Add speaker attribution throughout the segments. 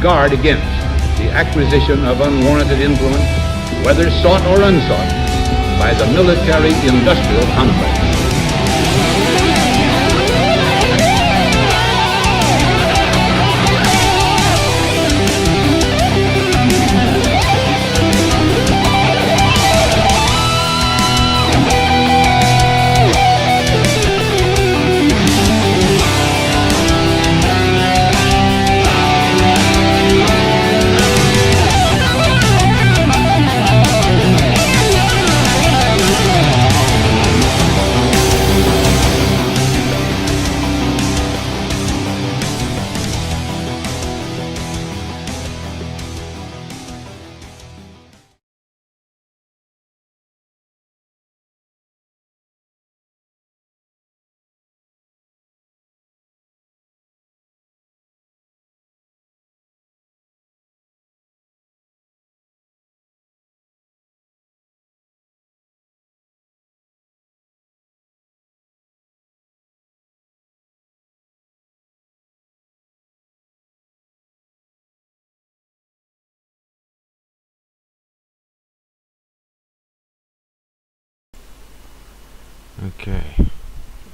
Speaker 1: guard against the acquisition of unwarranted influence, whether sought or unsought, by the military-industrial complex.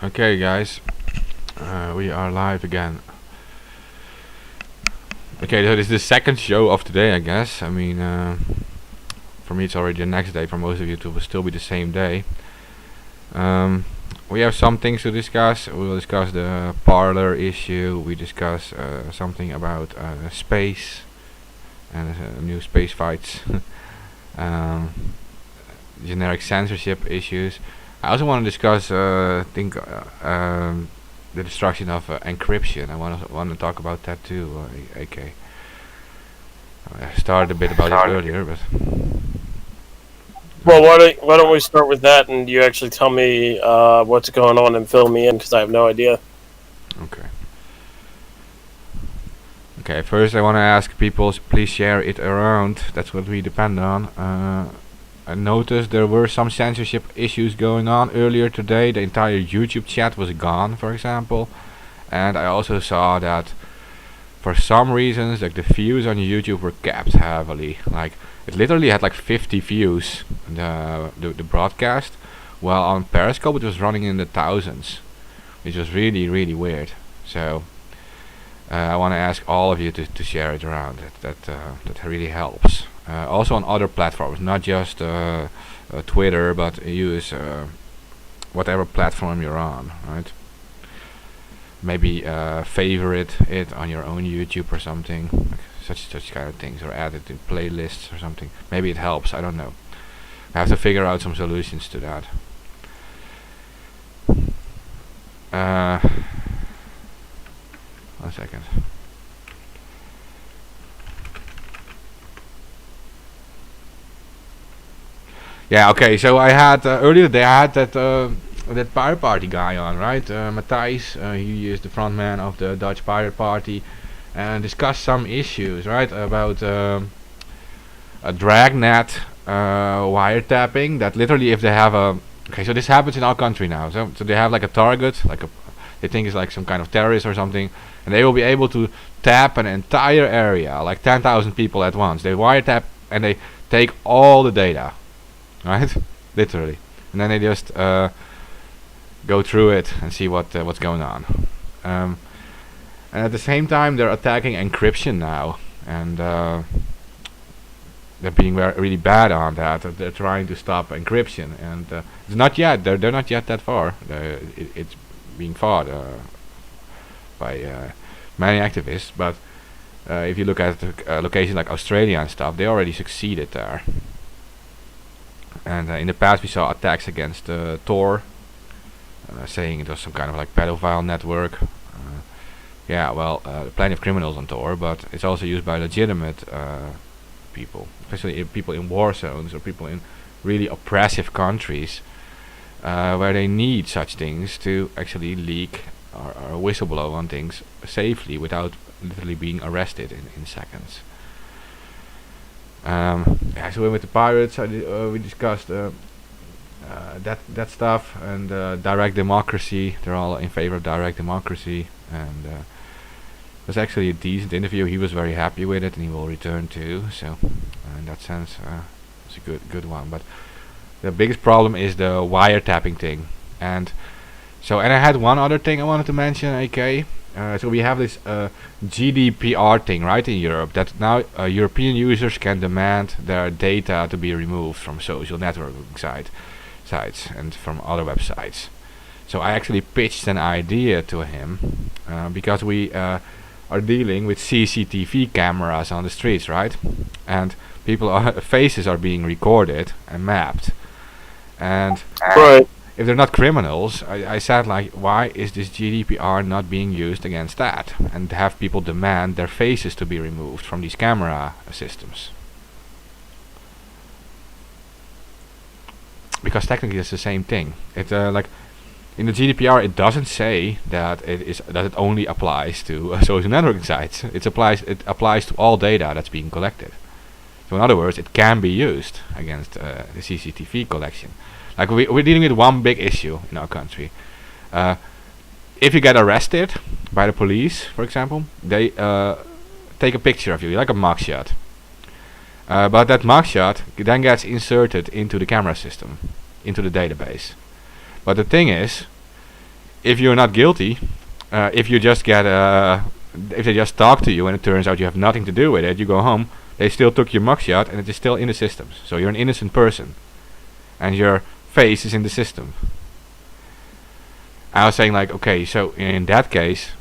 Speaker 2: Okay guys, we are live again. Okay, so this is the second show of today, I guess. I mean, for me it's already the next day. For most of you it will still be the same day. We have some things to discuss. We will discuss the Parler issue. We discuss something about space and new space fights. Generic censorship issues. I also want to discuss, the destruction of encryption. I want to talk about that too. Okay. I started a bit about it earlier, but
Speaker 3: well, why don't we start with that, and you actually tell me what's going on and fill me in, because I have no idea.
Speaker 2: Okay. Okay. First, I want to ask people, please share it around. That's what we depend on. I noticed there were some censorship issues going on earlier today. The entire YouTube chat was gone, for example. And I also saw that for some reasons, like the views on YouTube were capped heavily. Like it literally had like 50 views, the broadcast, while on Periscope it was running in the thousands, which was really, really weird. So I want to ask all of you to share it around. That really helps. Also on other platforms, not just Twitter, but use whatever platform you're on, right? Maybe favorite it on your own YouTube or something, like such kind of things, or add it in playlists or something. Maybe it helps, I don't know. I have to figure out some solutions to that. One second. Yeah, okay, so I had earlier today I had that pirate party guy on, right? Matthijs, he is the front man of the Dutch Pirate Party, and discussed some issues, right? About a dragnet wiretapping, that literally if they have a... Okay, so this happens in our country now. So they have like a target, they think it's like some kind of terrorist or something, and they will be able to tap an entire area, like 10,000 people at once. They wiretap and they take all the data. Right, literally, and then they just go through it and see what's going on. And at the same time, they're attacking encryption now, and they're being really bad on that. They're trying to stop encryption, and it's not yet. They're not yet that far. It's being fought by many activists, but if you look at locations like Australia and stuff, they already succeeded there. And in the past we saw attacks against Tor, saying it was some kind of like pedophile network. Yeah, well, plenty of criminals on Tor, but it's also used by legitimate people, especially people in war zones or people in really oppressive countries, where they need such things to actually leak or whistleblow on things safely without literally being arrested in seconds. Yeah, so with the pirates, we discussed that stuff, and direct democracy. They're all in favor of direct democracy, and was actually a decent interview. He was very happy with it, and he will return too. So, in that sense, it's a good one. But the biggest problem is the wiretapping thing, and I had one other thing I wanted to mention, AK. So we have this GDPR thing, right, in Europe, that now European users can demand their data to be removed from social networking sites and from other websites. So I actually pitched an idea to him because we are dealing with CCTV cameras on the streets, right? And faces are being recorded and mapped. And
Speaker 3: Right.
Speaker 2: if they're not criminals, I said, like, why is this GDPR not being used against that? And have people demand their faces to be removed from these camera systems. Because technically it's the same thing. It like in the GDPR it doesn't say that it only applies to social networking sites. It applies to all data that's being collected. So in other words, it can be used against the CCTV collection. Like we're dealing with one big issue in our country. If you get arrested by the police, for example, they take a picture of you, like a mugshot. But that mugshot then gets inserted into the camera system, into the database. But the thing is, if you're not guilty, if you just get if they just talk to you and it turns out you have nothing to do with it, you go home, they still took your mugshot and it is still in the systems. So you're an innocent person, and your face is in the system. I was saying, like, okay, so in that case,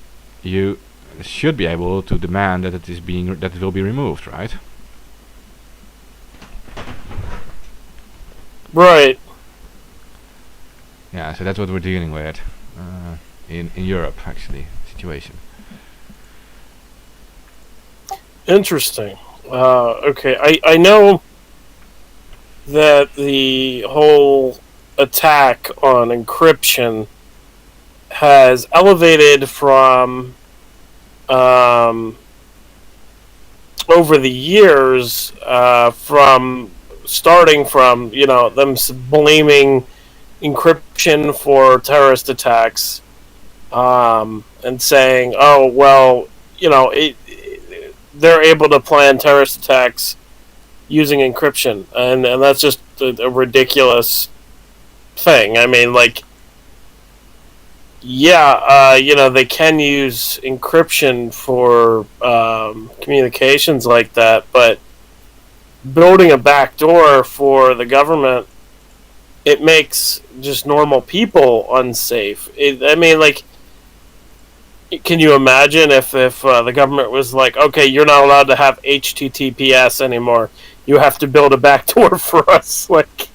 Speaker 2: you should be able to demand that it will be removed, right?
Speaker 3: Right.
Speaker 2: Yeah, so that's what we're dealing with in Europe, actually, situation.
Speaker 3: Interesting. Okay, I know that the whole attack on encryption has elevated from over the years, from starting from them blaming encryption for terrorist attacks, and saying, oh well, they're able to plan terrorist attacks using encryption, and that's just a ridiculous thing. I mean, like, yeah, they can use encryption for communications like that, but building a backdoor for the government, it makes just normal people unsafe. I mean, like, can you imagine if the government was like, okay, you're not allowed to have HTTPS anymore. You have to build a backdoor for us. Like,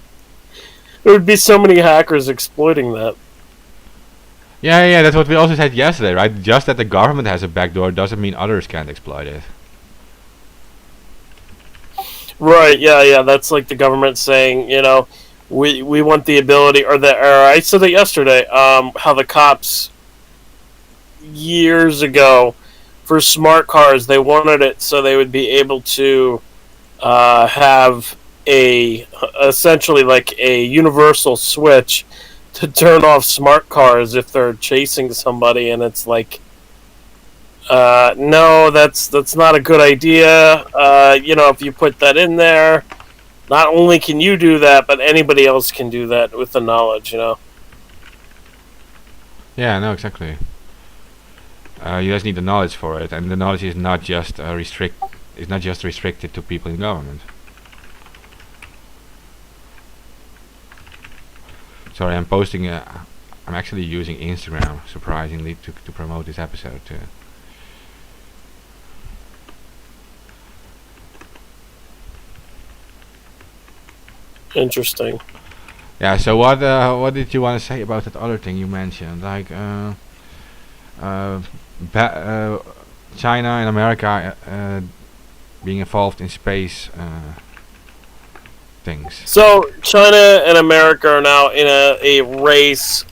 Speaker 3: there would be so many hackers exploiting that.
Speaker 2: Yeah, that's what we also said yesterday, right? Just that the government has a backdoor doesn't mean others can't exploit it.
Speaker 3: Right, yeah, that's like the government saying, we want the ability, or I said it yesterday, how the cops years ago for smart cars, they wanted it so they would be able to have essentially like a universal switch to turn off smart cars if they're chasing somebody, and it's like, no, that's not a good idea. If you put that in there, not only can you do that, but anybody else can do that with the knowledge,
Speaker 2: Yeah, no, exactly. You just need the knowledge for it, and the knowledge is not just restricted to people in government. Sorry, I'm actually using Instagram, surprisingly, to promote this episode too.
Speaker 3: Interesting.
Speaker 2: Yeah. So what did you want to say about that other thing you mentioned, like China and America being involved in space things?
Speaker 3: So China and America are now in a race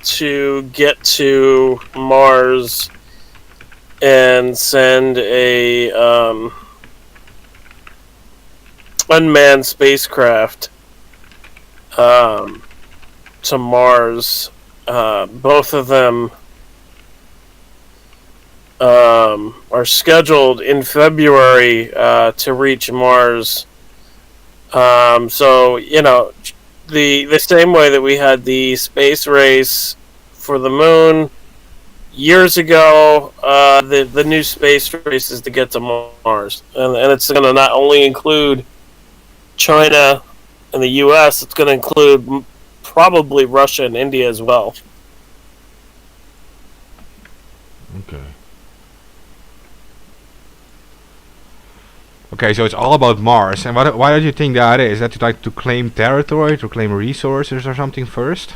Speaker 3: to get to Mars and send a unmanned spacecraft to Mars. Both of them are scheduled in February to reach Mars. So the same way that we had the space race for the moon years ago, the new space race is to get to Mars, and it's going to not only include China and the U.S., it's going to include probably Russia and India as well.
Speaker 2: Okay. Okay, so it's all about Mars. And why do you think that is? Is that to like to claim territory, to claim resources or something first?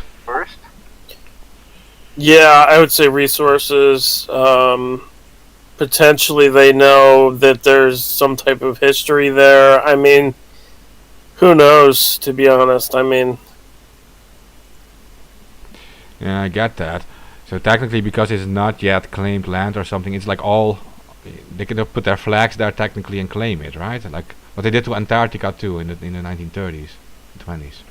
Speaker 3: Yeah, I would say resources. Potentially, they know that there's some type of history there. I mean, who knows? To be honest, I mean,
Speaker 2: Yeah, I get that. So technically, because it's not yet claimed land or something, it's like all they can put their flags there technically and claim it, right? Like what they did to Antarctica too in the 1930s, 20s.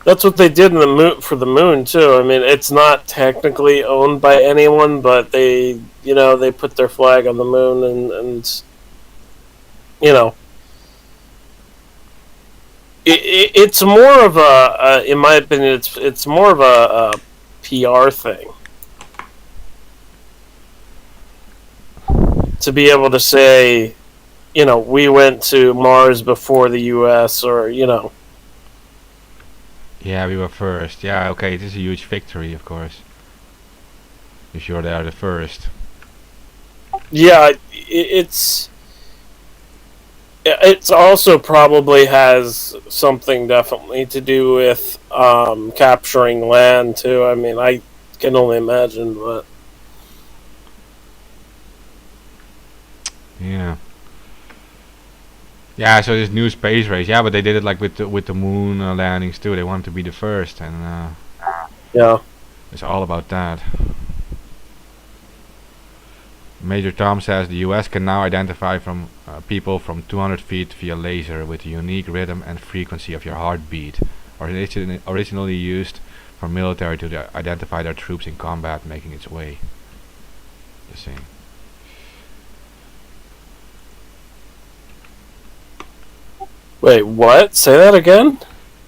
Speaker 3: that's what they did in the moon for the moon too. I mean, it's not technically owned by anyone, but they put their flag on the moon, and you know, it's more of in my opinion, it's more of a PR thing. To be able to say, we went to Mars before the U.S., or
Speaker 2: Yeah, we were first. Yeah, okay, it is a huge victory, of course. If you're there the first.
Speaker 3: yeah, it's also probably has something definitely to do with capturing land too. I mean, I can only imagine, but
Speaker 2: Yeah. Yeah, so this new space race. Yeah, but they did it like with the moon landings too. They wanted to be the first, and
Speaker 3: yeah.
Speaker 2: it's all about that. Major Tom says the U.S. can now identify from people from 200 feet via laser with the unique rhythm and frequency of your heartbeat, originally used for military to identify their troops in combat, making its way. Just saying.
Speaker 3: Wait, what? Say that again?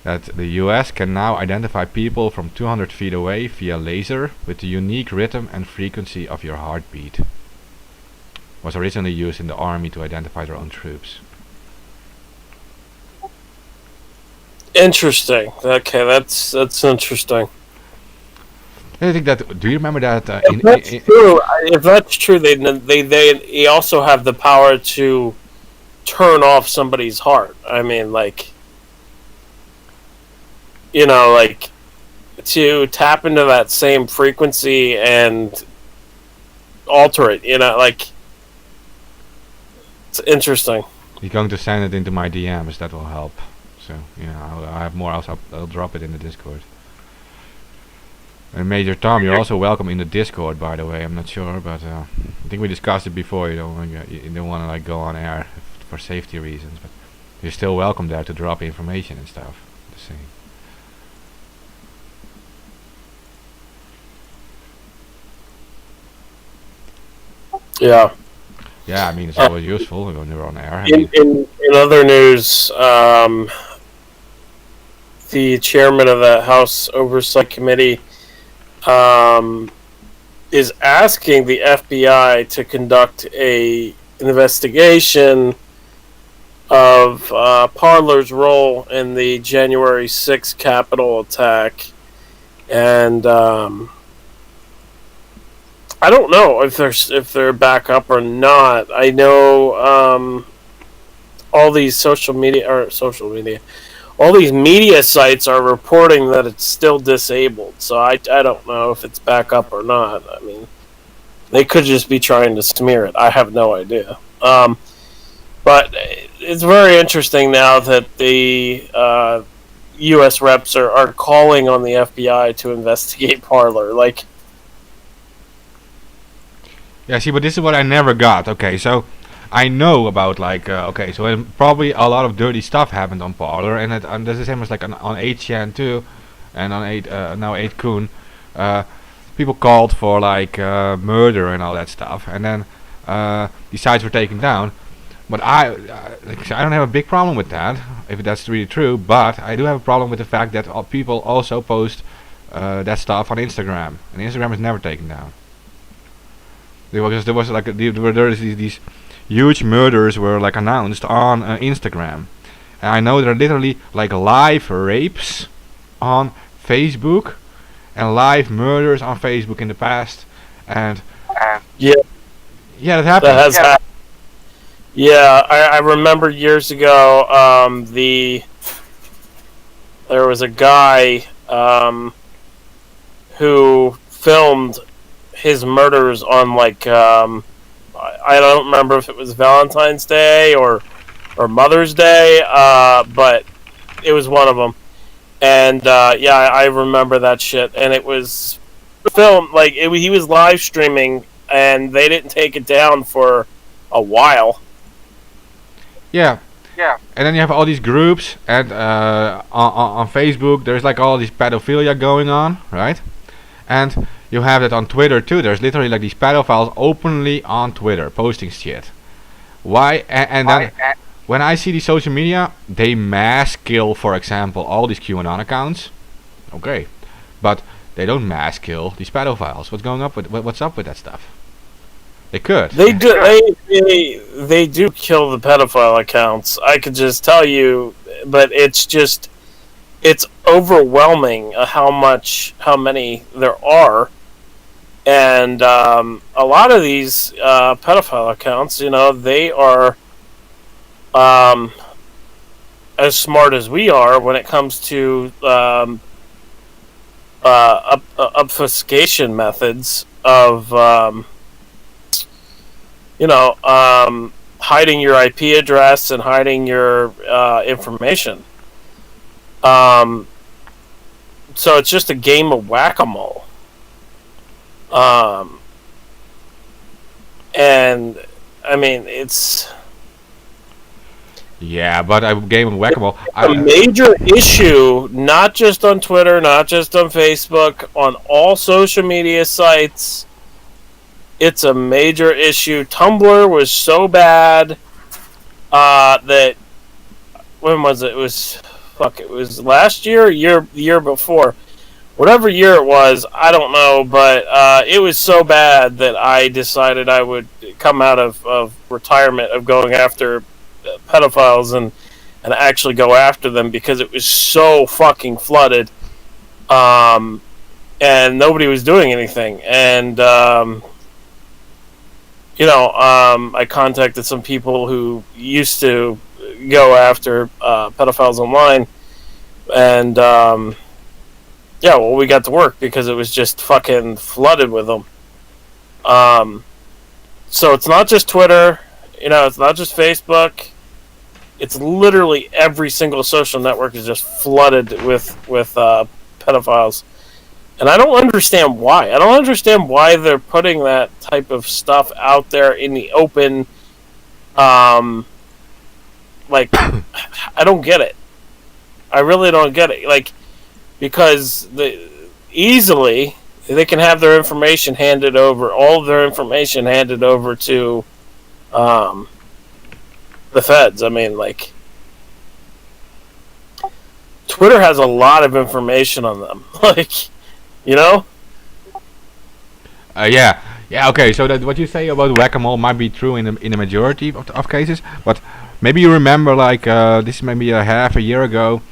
Speaker 2: That the US can now identify people from 200 feet away via laser with the unique rhythm and frequency of your heartbeat. Was originally used in the army to identify their own troops.
Speaker 3: Interesting. Okay, that's interesting.
Speaker 2: I think that. Do you remember that?
Speaker 3: If that's true, they also have the power to turn off somebody's heart. I mean, like to tap into that same frequency and alter it. It's interesting.
Speaker 2: You're going to send it into my DMs. That will help. So I have more. I'll drop it in the Discord. And Major Tom, you're also welcome in the Discord, by the way. I'm not sure, but I think we discussed it before. You don't want to like go on air for safety reasons, but you're still welcome there to drop information and stuff. The same.
Speaker 3: Yeah.
Speaker 2: Yeah, I mean it's always useful when you're on air.
Speaker 3: In other news, the chairman of the House Oversight Committee is asking the FBI to conduct a investigation of Parler's role in the January 6th Capitol attack, and I don't know if they're back up or not. I know all these all these media sites are reporting that it's still disabled. So I don't know if it's back up or not. I mean, they could just be trying to smear it. I have no idea. But it's very interesting now that the U.S. reps are calling on the FBI to investigate Parler. Like,
Speaker 2: yeah, see, but this is what I never got. Okay, so I know about like okay, so probably a lot of dirty stuff happened on Parler, and there's the same as like on 8chan too, and on 8 now 8kun. people called for like murder and all that stuff, and then these sites were taken down. But I don't have a big problem with that, if that's really true. But I do have a problem with the fact that people also post that stuff on Instagram, and Instagram is never taken down. There was like these huge murders were like announced on Instagram, and I know there are literally like live rapes on Facebook and live murders on Facebook in the past, and
Speaker 3: Yeah,
Speaker 2: that happened.
Speaker 3: that has happened. Yeah, I remember years ago. There was a guy who filmed his murders on like I don't remember if it was Valentine's Day or Mother's Day, but it was one of them. And I remember that shit. And it was filmed like he was live streaming, and they didn't take it down for a while.
Speaker 2: Yeah. And then you have all these groups, and on Facebook there's like all this pedophilia going on, right? And you have that on Twitter too. There's literally like these pedophiles openly on Twitter posting shit. Why? And then when I see these social media, they mass kill, for example, all these QAnon accounts. Okay, but they don't mass kill these pedophiles. What's up with that stuff? They could.
Speaker 3: They do. They do kill the pedophile accounts. I could just tell you, but it's overwhelming how many there are, and a lot of these pedophile accounts, they are as smart as we are when it comes to obfuscation methods of hiding your IP address and hiding your information. So it's just a game of whack-a-mole. And I mean, it's
Speaker 2: but a game of whack-a-mole.
Speaker 3: A major issue, not just on Twitter, not just on Facebook, on all social media sites. It's a major issue. Tumblr was so bad that when was it? It was last year, year before, whatever year it was. I don't know, but it was so bad that I decided I would come out of retirement of going after pedophiles and actually go after them, because it was so fucking flooded, and nobody was doing anything. And I contacted some people who used to go after pedophiles online, and we got to work because it was just fucking flooded with them. So it's not just Twitter, it's not just Facebook. It's literally every single social network is just flooded with pedophiles. And I don't understand why. I don't understand why they're putting that type of stuff out there in the open. I don't get it. I really don't get it. Because easily they can have their information handed over, all of their information handed over to the feds. I mean, Twitter has a lot of information on them.
Speaker 2: Okay, so that what you say about whack-a-mole might be true in the majority of cases, but maybe you remember, this is maybe a half a year ago,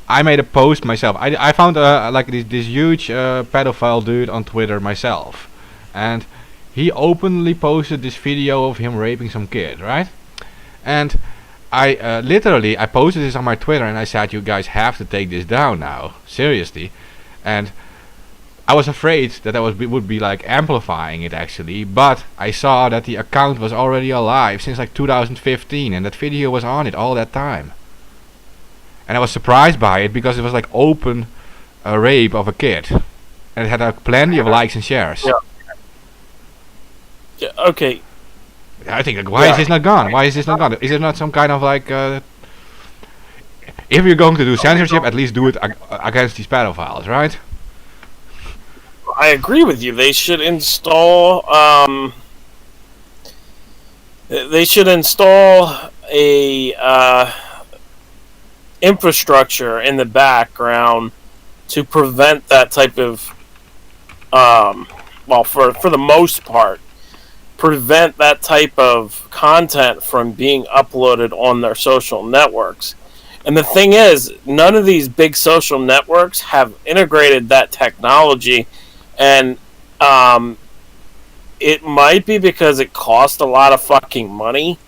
Speaker 2: I made a post myself. I found this huge pedophile dude on Twitter myself, and he openly posted this video of him raping some kid, right? And I posted this on my Twitter, and I said, you guys have to take this down now, seriously. And I was afraid that would be amplifying it actually, but I saw that the account was already alive since 2015, and that video was on it all that time. And I was surprised by it because it was open rape of a kid, and it had plenty of likes and shares.
Speaker 3: Yeah. Okay.
Speaker 2: I think why is this not gone? Why is this not gone? Is it not some kind of if you're going to do censorship, at least do it against these pedophiles, right?
Speaker 3: I agree with you. They should install. They should install a infrastructure in the background to prevent that type of. Well, for the most part, prevent that type of content from being uploaded on their social networks. And the thing is, none of these big social networks have integrated that technology, and it might be because it costs a lot of fucking money.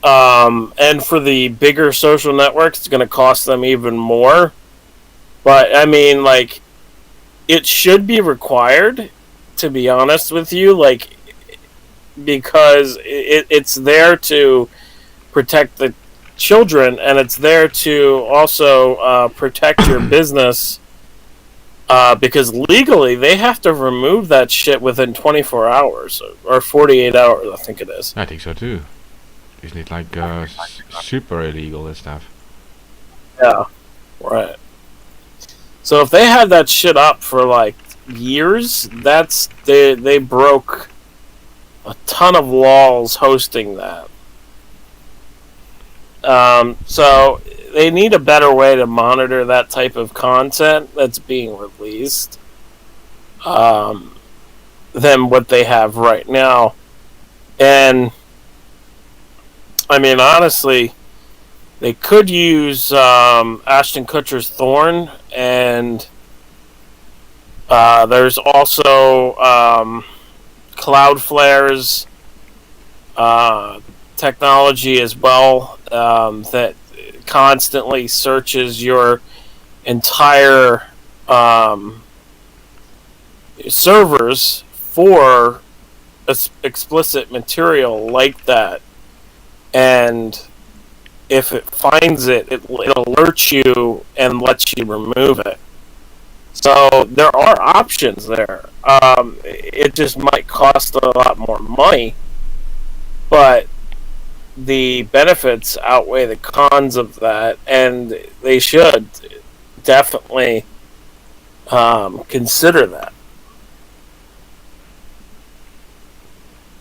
Speaker 3: And for the bigger social networks, it's going to cost them even more. But, I mean, like, it should be required, to be honest with you, like, because it's there to protect the children, and it's there to also protect your business, because legally they have to remove that shit within 24 hours or 48 hours, I think it is.
Speaker 2: I think so too. Isn't it like super illegal and stuff?
Speaker 3: Yeah, right. So if they had that shit up for like years, they broke a ton of laws hosting that. So they need a better way to monitor that type of content that's being released than what they have right now. And I mean, honestly, they could use Ashton Kutcher's Thorn, and there's also Cloudflare's technology as well, that constantly searches your entire servers for explicit material like that, and if it finds it, it'll alert you and lets you remove it. So there are options there. It just might cost a lot more money, but the benefits outweigh the cons of that, and they should definitely consider that.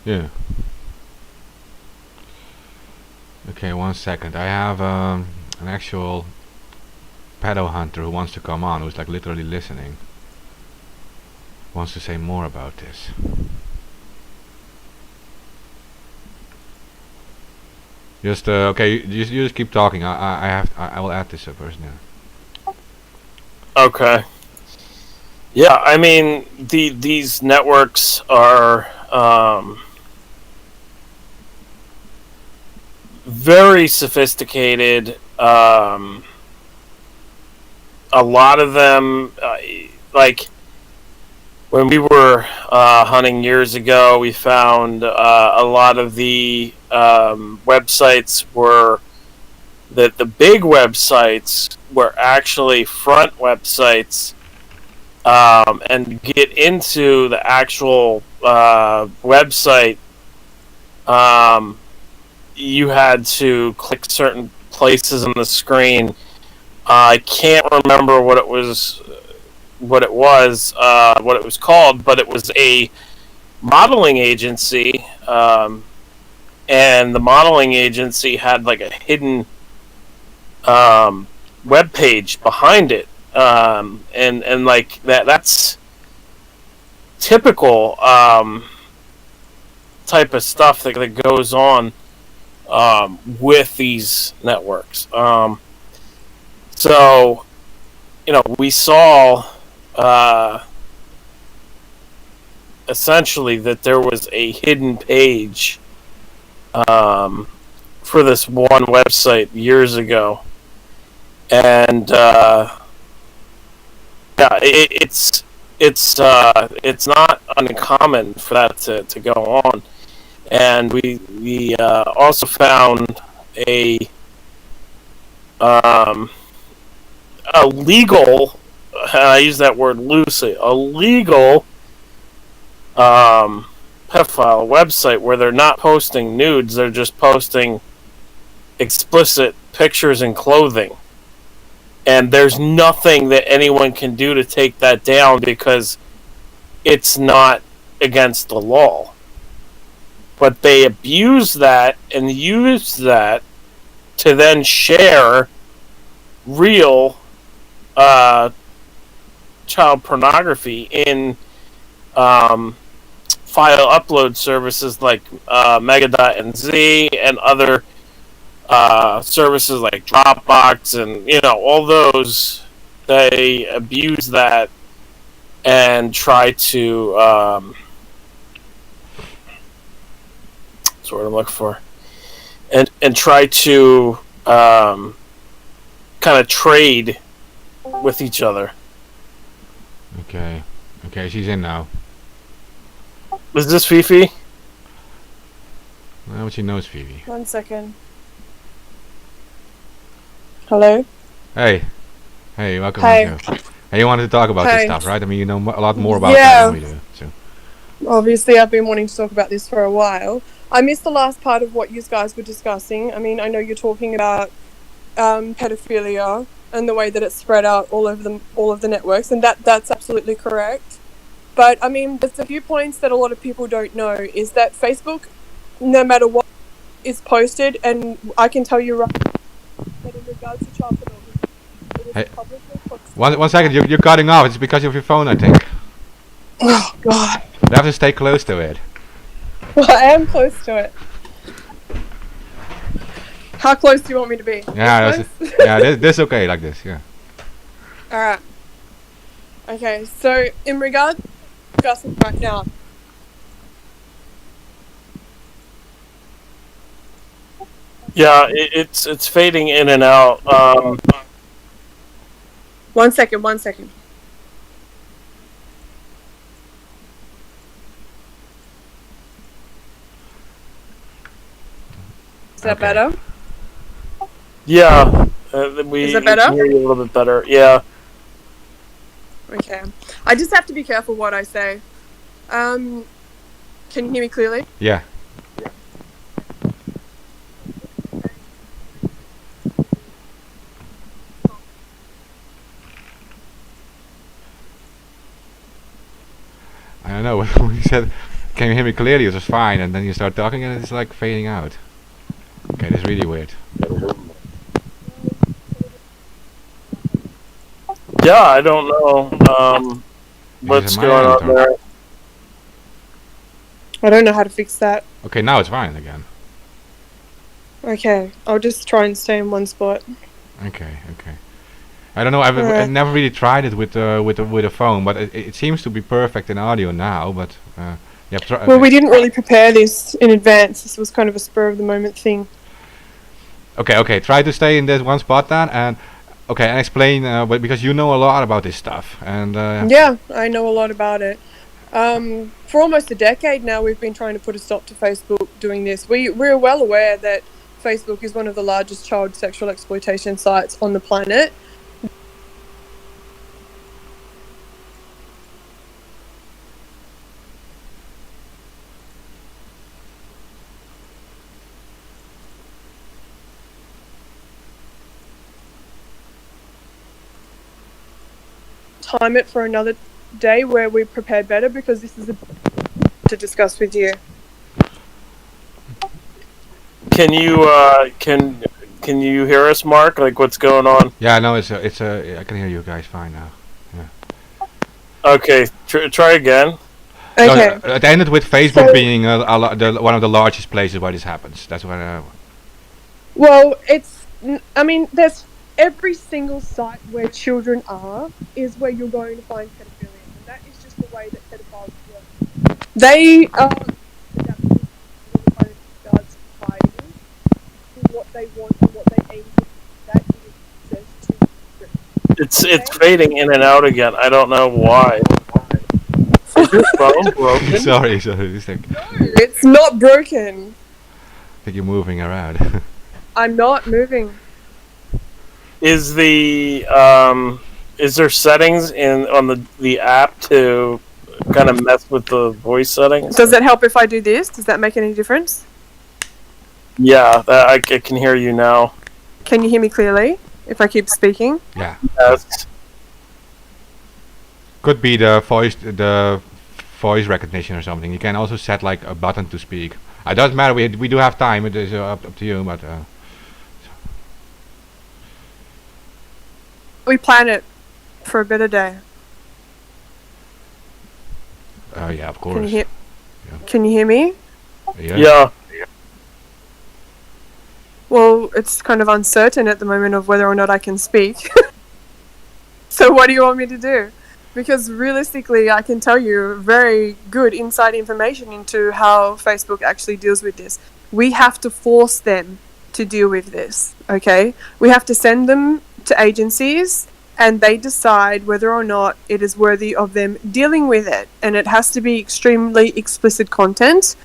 Speaker 2: Yeah. Okay, 1 second. I have an actual pedo hunter who wants to come on, who's like literally listening. Wants to say more about this. Just okay. You just keep talking. I will add this first now.
Speaker 3: Okay. Yeah, I mean these networks are very sophisticated. A lot of them, like when we were hunting years ago, we found a lot of the websites were that the big websites were actually front websites, and get into the actual website. You had to click certain places on the screen. I can't remember what it was called, but it was a modeling agency, and the modeling agency had like a hidden web page behind it, and like that's typical type of stuff that goes on with these networks. So, you know, we saw essentially that there was a hidden page for this one website years ago, and yeah, it's not uncommon for that to go on. And we also found a legal, I use that word loosely, a legal pedophile website where they're not posting nudes, they're just posting explicit pictures and clothing. and there's nothing that anyone can do to take that down because it's not against the law. But they abuse that and use that to then share real child pornography in file upload services like Mega.nz and other services like Dropbox and all those. They abuse that and try to that's what I'm looking for, and try to kind of trade with each other.
Speaker 2: Okay, she's in now.
Speaker 3: Is this Fifi?
Speaker 2: Well, she knows Phoebe.
Speaker 4: 1 second. Hello?
Speaker 2: Hey, welcome.
Speaker 4: Hey.
Speaker 2: On the show. Hey, you wanted to talk about this
Speaker 4: Hey.
Speaker 2: stuff, right? I mean, you know a lot more about
Speaker 4: Yeah.
Speaker 2: that than we do. So.
Speaker 4: Obviously, I've been wanting to talk about this for a while. I missed the last part of what you guys were discussing. I mean, I know you're talking about pedophilia and the way that it's spread out all of the networks, and that's absolutely correct. But I mean, there's a few points that a lot of people don't know is that Facebook, no matter what is posted, and I can tell you right that in regards to child pornography, it is
Speaker 2: Hey.
Speaker 4: publicly posted.
Speaker 2: One second, you're cutting off. It's because of your phone, I think.
Speaker 4: Oh God.
Speaker 2: You have to stay close to it.
Speaker 4: Well, I am close to it. How close do you want me to be?
Speaker 2: Yeah,
Speaker 4: This close?
Speaker 2: this is okay like this. Yeah.
Speaker 4: Alright. Okay, so in regard to discussing right now,
Speaker 3: Yeah, it's fading in and out.
Speaker 4: 1 second. Is that
Speaker 2: Okay.
Speaker 4: better?
Speaker 3: Yeah, we
Speaker 4: Is it better?
Speaker 3: can hear you a little bit better. Yeah.
Speaker 4: Okay. I just have to be careful what I say. Can you hear me clearly?
Speaker 2: Yeah. I don't know. When you said, "Can you hear me clearly?" It was fine, and then you start talking, and it's like fading out. Okay, that's really weird.
Speaker 3: Yeah, I don't know what's
Speaker 2: it my
Speaker 3: going
Speaker 2: end,
Speaker 3: on
Speaker 2: or-
Speaker 3: there.
Speaker 4: I don't know how to fix that.
Speaker 2: Okay, now it's fine again.
Speaker 4: Okay, I'll just try and stay in one spot.
Speaker 2: Okay. I don't know. I've
Speaker 4: Alright.
Speaker 2: never really tried it with a phone, but it seems to be perfect in audio now. But yeah.
Speaker 4: Well, we didn't really prepare this in advance. This was kind of a spur of the moment thing.
Speaker 2: Okay. Try to stay in this one spot then, and explain. But because you know a lot about this stuff, and
Speaker 4: Yeah, I know a lot about it. For almost a decade now, we've been trying to put a stop to Facebook doing this. We're well aware that Facebook is one of the largest child sexual exploitation sites on the planet. Time it for another day where we prepare better because this is to discuss with you.
Speaker 3: Can you can you hear us, Mark? Like, what's going on?
Speaker 2: yeah, no, I can hear you guys fine now.
Speaker 3: Okay, try again.
Speaker 4: Okay.
Speaker 2: No, it ended with Facebook
Speaker 4: So-
Speaker 2: being one of the largest places where this happens. That's what.
Speaker 4: Well, I mean, there's every single site where children are is where you're going to find pedophilia, and that is just the way that pedophiles work. They are adapted in regards to society to what they want and what they aim to. That is access to
Speaker 3: It's fading in and out again. I don't know why. Is your phone broken?
Speaker 2: sorry. It's like,
Speaker 4: It's not broken.
Speaker 2: I think you're moving around.
Speaker 4: I'm not moving.
Speaker 3: Is the is there settings on the app to kind of mess with the voice settings?
Speaker 4: Does it help if I do this? Does that make any difference?
Speaker 3: Yeah, I can hear you now.
Speaker 4: Can you hear me clearly? if I keep speaking.
Speaker 2: Yeah.
Speaker 3: Yes.
Speaker 2: Could be the voice recognition or something. You can also set like a button to speak. It doesn't matter. We do have time. It is up to you. But
Speaker 4: We plan it for a better day.
Speaker 2: yeah, of
Speaker 4: Can you
Speaker 2: course.
Speaker 4: hear?
Speaker 2: Yeah.
Speaker 4: Can you hear me?
Speaker 3: Yeah.
Speaker 4: Well, it's kind of uncertain at the moment of whether or not I can speak. So what do you want me to do? Because realistically, I can tell you very good inside information into how Facebook actually deals with this. We have to force them to deal with this, okay? We have to send them to agencies and they decide whether or not it is worthy of them dealing with it. And it has to be extremely explicit content,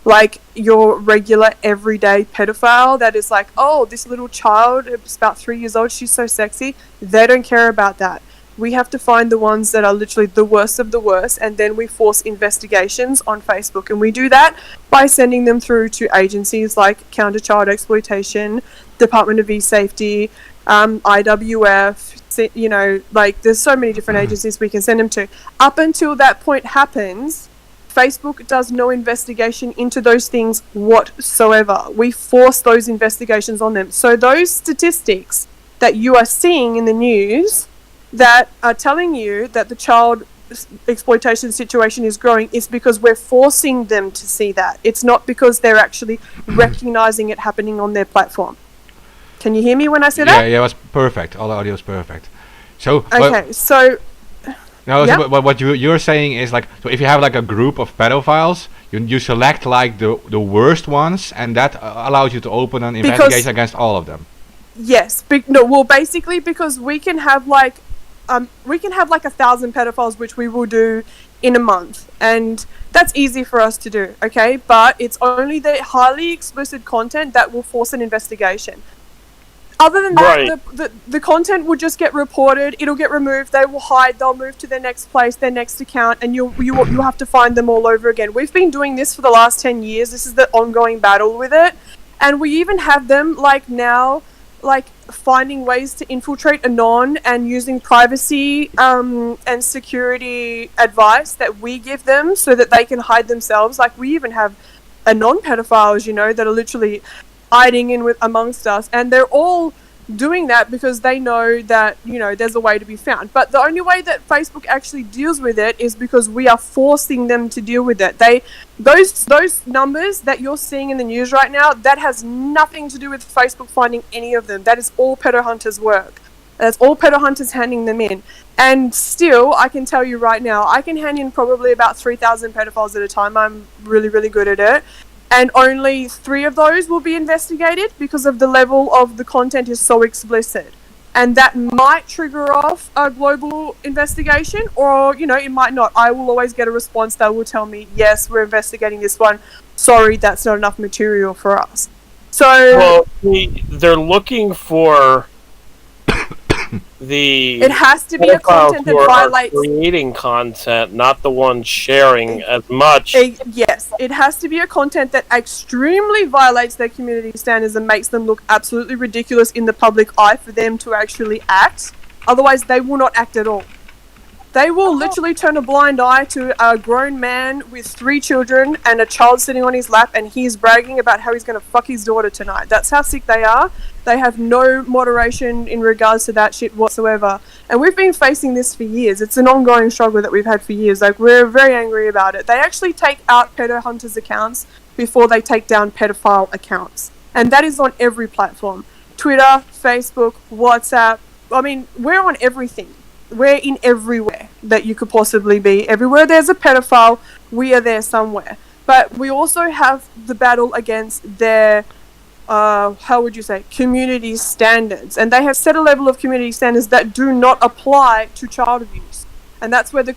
Speaker 4: like your regular everyday pedophile that is like, oh, this little child, it's about 3 years old, she's so sexy. They don't care about that. We have to find the ones that are literally the worst of the worst, and then we force investigations on Facebook. And we do that by sending them through to agencies like Counter Child Exploitation, Department of E-Safety, IWF, you know, like there's so many different agencies we can send them to. Up until that point happens, Facebook does no investigation into those things whatsoever. We force those investigations on them. So those statistics that you are seeing in the news that are telling you that the child exploitation situation is growing is because we're forcing them to see that. It's not because they're actually recognizing it happening on their platform. Can you hear me when I say that?
Speaker 2: Yeah, it was perfect. All the audio is perfect. So
Speaker 4: Okay, so
Speaker 2: no,
Speaker 4: yeah.
Speaker 2: so what you're saying is like, so if you have like a group of pedophiles, you select like the worst ones, and that allows you to open an investigation against all of them.
Speaker 4: Yes, basically because we can have like 1,000 pedophiles, which we will do in a month, and that's easy for us to do, okay? But it's only the highly explicit content that will force an investigation. Other than that,
Speaker 3: Right.
Speaker 4: the content will just get reported, it'll get removed, they will hide, they'll move to their next place, their next account, and you'll have to find them all over again. We've been doing this for the last 10 years, this is the ongoing battle with it, and we even have them, like now, like finding ways to infiltrate Anon and using privacy and security advice that we give them so that they can hide themselves. Like we even have Anon pedophiles, you know, that are literally hiding in with amongst us, and they're all doing that because they know that, you know, there's a way to be found. But the only way that Facebook actually deals with it is because we are forcing them to deal with it. Those numbers that you're seeing in the news right now, that has nothing to do with Facebook finding any of them. That is all pedo hunters' work. That's all pedo hunters handing them in. And still, I can tell you right now, I can hand in probably about 3,000 pedophiles at a time. I'm really, really good at it. And only 3 of those will be investigated because of the level of the content is so explicit. And that might trigger off a global investigation, or, you know, it might not. I will always get a response that will tell me, yes, we're investigating this one. Sorry, that's not enough material for us. So,
Speaker 3: Well, they're looking for the
Speaker 4: it has to be a
Speaker 3: pedophiles
Speaker 4: content that
Speaker 3: who are
Speaker 4: violates...
Speaker 3: creating content, not the ones sharing as much.
Speaker 4: Yes, it has to be a content that extremely violates their community standards and makes them look absolutely ridiculous in the public eye for them to actually act. Otherwise, they will not act at all. They will literally turn a blind eye to a grown man with 3 children and a child sitting on his lap, and he's bragging about how he's going to fuck his daughter tonight. That's how sick they are. They have no moderation in regards to that shit whatsoever. And we've been facing this for years. It's an ongoing struggle that we've had for years. Like, we're very angry about it. They actually take out pedo hunters' accounts before they take down pedophile accounts. And that is on every platform. Twitter, Facebook, WhatsApp. I mean, we're on everything. We're in everywhere that you could possibly be. Everywhere there's a pedophile, we are there somewhere. But we also have the battle against their, how would you say, community standards. And they have set a level of community standards that do not apply to child abuse. And that's where the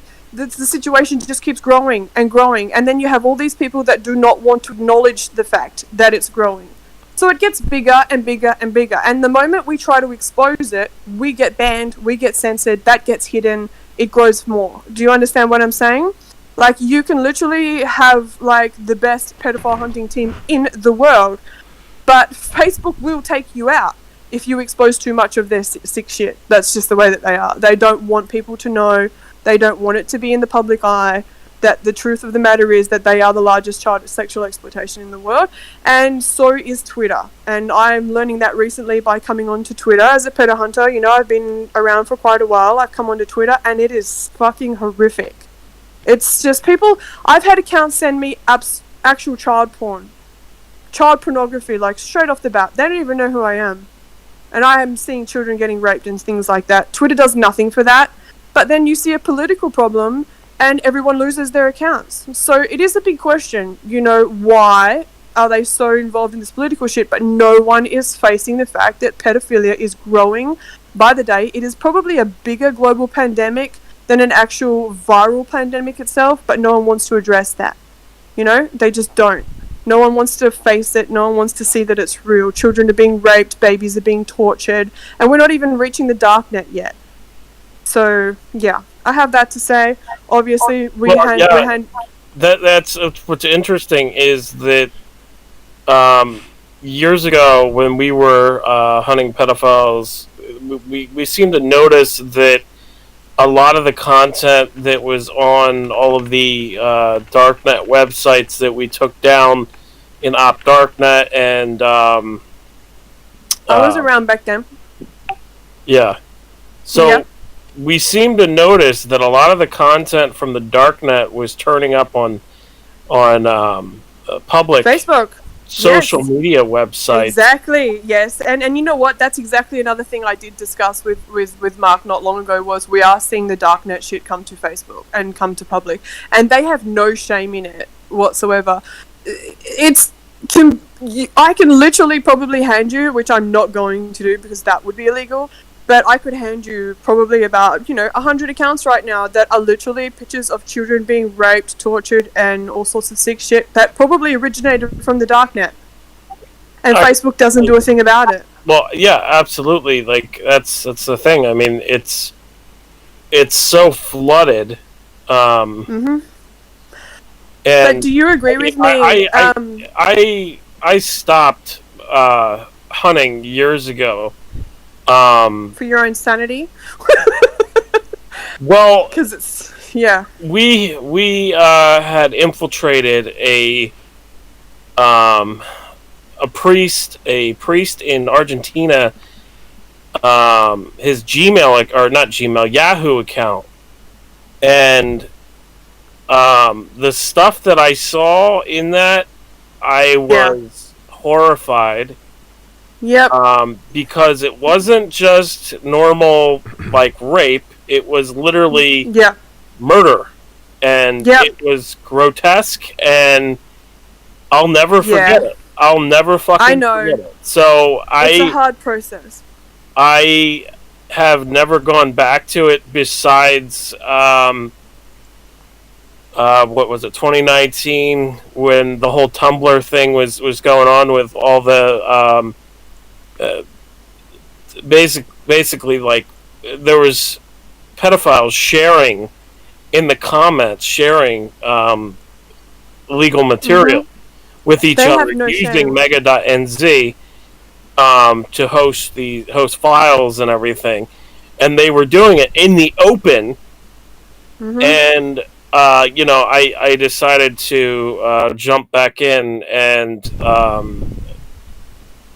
Speaker 4: situation just keeps growing and growing. And then you have all these people that do not want to acknowledge the fact that it's growing. So it gets bigger and bigger and bigger. And the moment we try to expose it, we get banned, we get censored, that gets hidden, it grows more. Do you understand what I'm saying? Like, you can literally have, like, the best pedophile hunting team in the world, but Facebook will take you out. if you expose too much of their sick shit. That's just the way that they are. They don't want people to know. They don't want it to be in the public eye. That the truth of the matter is that they are the largest child sexual exploitation in the world, and so is Twitter. And I'm learning that recently by coming onto Twitter as a pedo hunter. You know, I've been around for quite a while. I've come onto Twitter, and it is fucking horrific. It's just people. I've had accounts send me actual child pornography, like straight off the bat. They don't even know who I am, and I am seeing children getting raped and things like that. Twitter does nothing for that. But then you see a political problem, and everyone loses their accounts. So it is a big question, you know, why are they so involved in this political shit, but no one is facing the fact that pedophilia is growing by the day. It is probably a bigger global pandemic than an actual viral pandemic itself, but no one wants to address that. You know, they just don't. No one wants to face it. No one wants to see that it's real. Children are being raped, babies are being tortured, and we're not even reaching the darknet yet. So, yeah, I have that to say. Obviously,
Speaker 3: that's what's interesting is that years ago when we were hunting pedophiles, we seemed to notice that a lot of the content that was on all of the darknet websites that we took down in Op Darknet and
Speaker 4: I was around back then.
Speaker 3: Yeah. So.
Speaker 4: Yep.
Speaker 3: We seem to notice that a lot of the content from the darknet was turning up on public
Speaker 4: Facebook,
Speaker 3: social media websites.
Speaker 4: Exactly, yes. And you know what? That's exactly another thing I did discuss with Mark not long ago was we are seeing the darknet shit come to Facebook and come to public. And they have no shame in it whatsoever. I can literally probably hand you, which I'm not going to do because that would be illegal, but I could hand you probably about, 100 accounts right now that are literally pictures of children being raped, tortured, and all sorts of sick shit that probably originated from the darknet. And Facebook doesn't do a thing about it.
Speaker 3: Well, yeah, absolutely. Like, that's the thing. I mean, it's so flooded.
Speaker 4: Mm-hmm. But do you agree with me?
Speaker 3: I stopped hunting years ago.
Speaker 4: For your own sanity?
Speaker 3: Well,
Speaker 4: because it's
Speaker 3: we had infiltrated a priest in Argentina, his Gmail or not Gmail, Yahoo account, and the stuff that I saw in that, I was horrified.
Speaker 4: Yep.
Speaker 3: Because it wasn't just normal, like, rape. It was literally murder. And it was grotesque, and I'll never forget it. I'll never fucking forget it. So
Speaker 4: it's a hard process.
Speaker 3: I have never gone back to it besides, what was it, 2019, when the whole Tumblr thing was going on with all the, basically, like, there was pedophiles sharing in the comments, illegal material with each other, using Mega.nz to host files and everything, and they were doing it in the open. And I decided to jump back in, and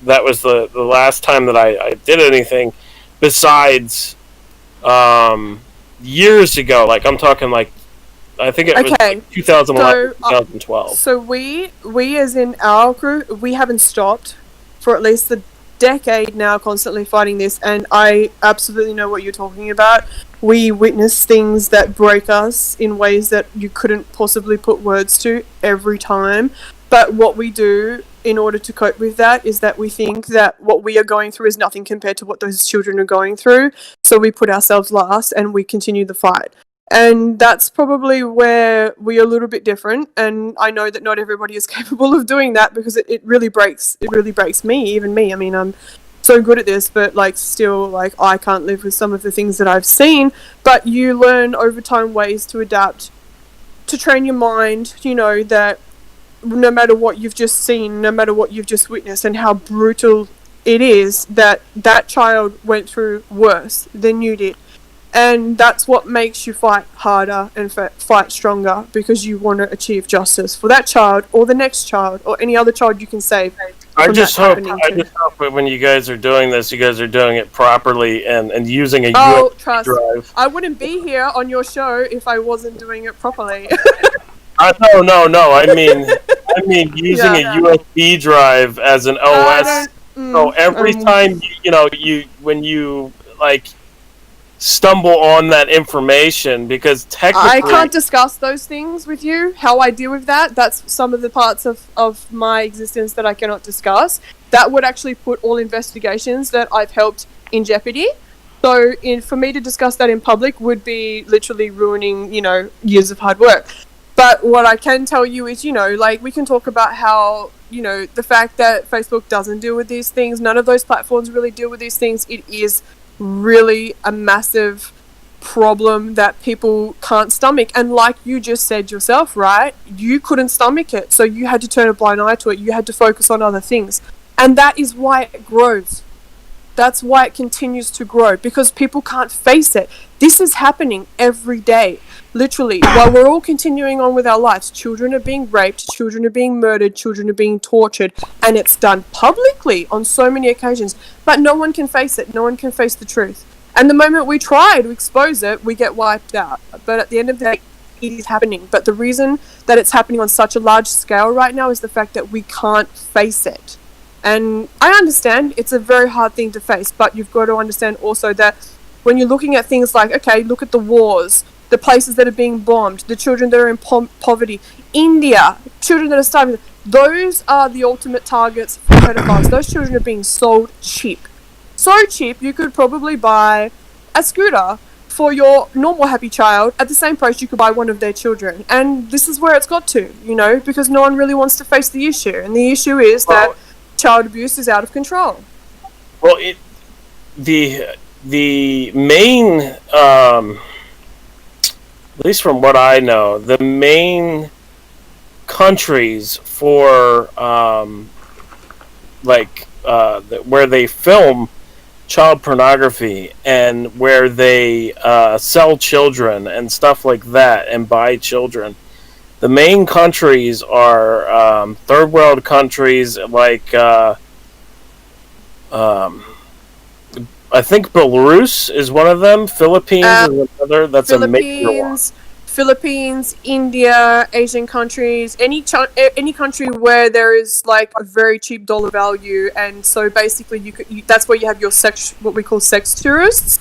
Speaker 3: that was the last time that I did anything besides years ago. Like, I'm talking, like, I think it was like 2011, 2012.
Speaker 4: So we as in our crew, we haven't stopped for at least a decade now, constantly fighting this, and I absolutely know what you're talking about. We witness things that break us in ways that you couldn't possibly put words to every time. But what we do in order to cope with that is that we think that what we are going through is nothing compared to what those children are going through. So we put ourselves last and we continue the fight. And that's probably where we're a little bit different. And I know that not everybody is capable of doing that, because it really breaks me, even me. I mean, I'm so good at this, but like still, like, I can't live with some of the things that I've seen. But you learn over time ways to adapt, to train your mind, that no matter what you've just seen, no matter what you've just witnessed, and how brutal it is that that child went through worse than you did. And that's what makes you fight harder and fight stronger, because you want to achieve justice for that child or the next child or any other child you can save.
Speaker 3: I
Speaker 4: from
Speaker 3: just
Speaker 4: that
Speaker 3: hope
Speaker 4: happening
Speaker 3: I
Speaker 4: to.
Speaker 3: just hope that when you guys are doing this, you guys are doing it properly and using a
Speaker 4: Oh,
Speaker 3: USB
Speaker 4: trust.
Speaker 3: drive.
Speaker 4: I wouldn't be here on your show if I wasn't doing it properly.
Speaker 3: No. I mean using
Speaker 4: Yeah.
Speaker 3: a USB drive as an OS. So every time when you like stumble on that information, because technically
Speaker 4: I can't discuss those things with you, how I deal with that. That's some of the parts of my existence that I cannot discuss. That would actually put all investigations that I've helped in jeopardy. So for me to discuss that in public would be literally ruining, years of hard work. But what I can tell you is, we can talk about how, the fact that Facebook doesn't deal with these things, none of those platforms really deal with these things. It is really a massive problem that people can't stomach. And like you just said yourself, right? You couldn't stomach it, so you had to turn a blind eye to it. You had to focus on other things. And that is why it grows. That's why it continues to grow, because people can't face it. This is happening every day. Literally, while we're all continuing on with our lives, children are being raped, children are being murdered, children are being tortured, and it's done publicly on so many occasions. But no one can face it. No one can face the truth. And the moment we try to expose it, we get wiped out. But at the end of the day, it is happening. But the reason that it's happening on such a large scale right now is the fact that we can't face it. And I understand it's a very hard thing to face, but you've got to understand also that when you're looking at things like, okay, look at the wars, the places that are being bombed, the children that are in poverty, India, children that are starving, those are the ultimate targets for pedophiles. Those children are being sold cheap. So cheap, you could probably buy a scooter for your normal happy child at the same price you could buy one of their children. And this is where it's got to, because no one really wants to face the issue. And the issue is that child abuse is out of control.
Speaker 3: Well, the main, at least from what I know, the main countries for where they film child pornography and where they sell children and stuff like that and buy children, the main countries are third world countries like I think Belarus is one of them. Philippines is another. That's a major one.
Speaker 4: Philippines, India, Asian countries, any country where there is like a very cheap dollar value, and so basically that's where you have your what we call sex tourists,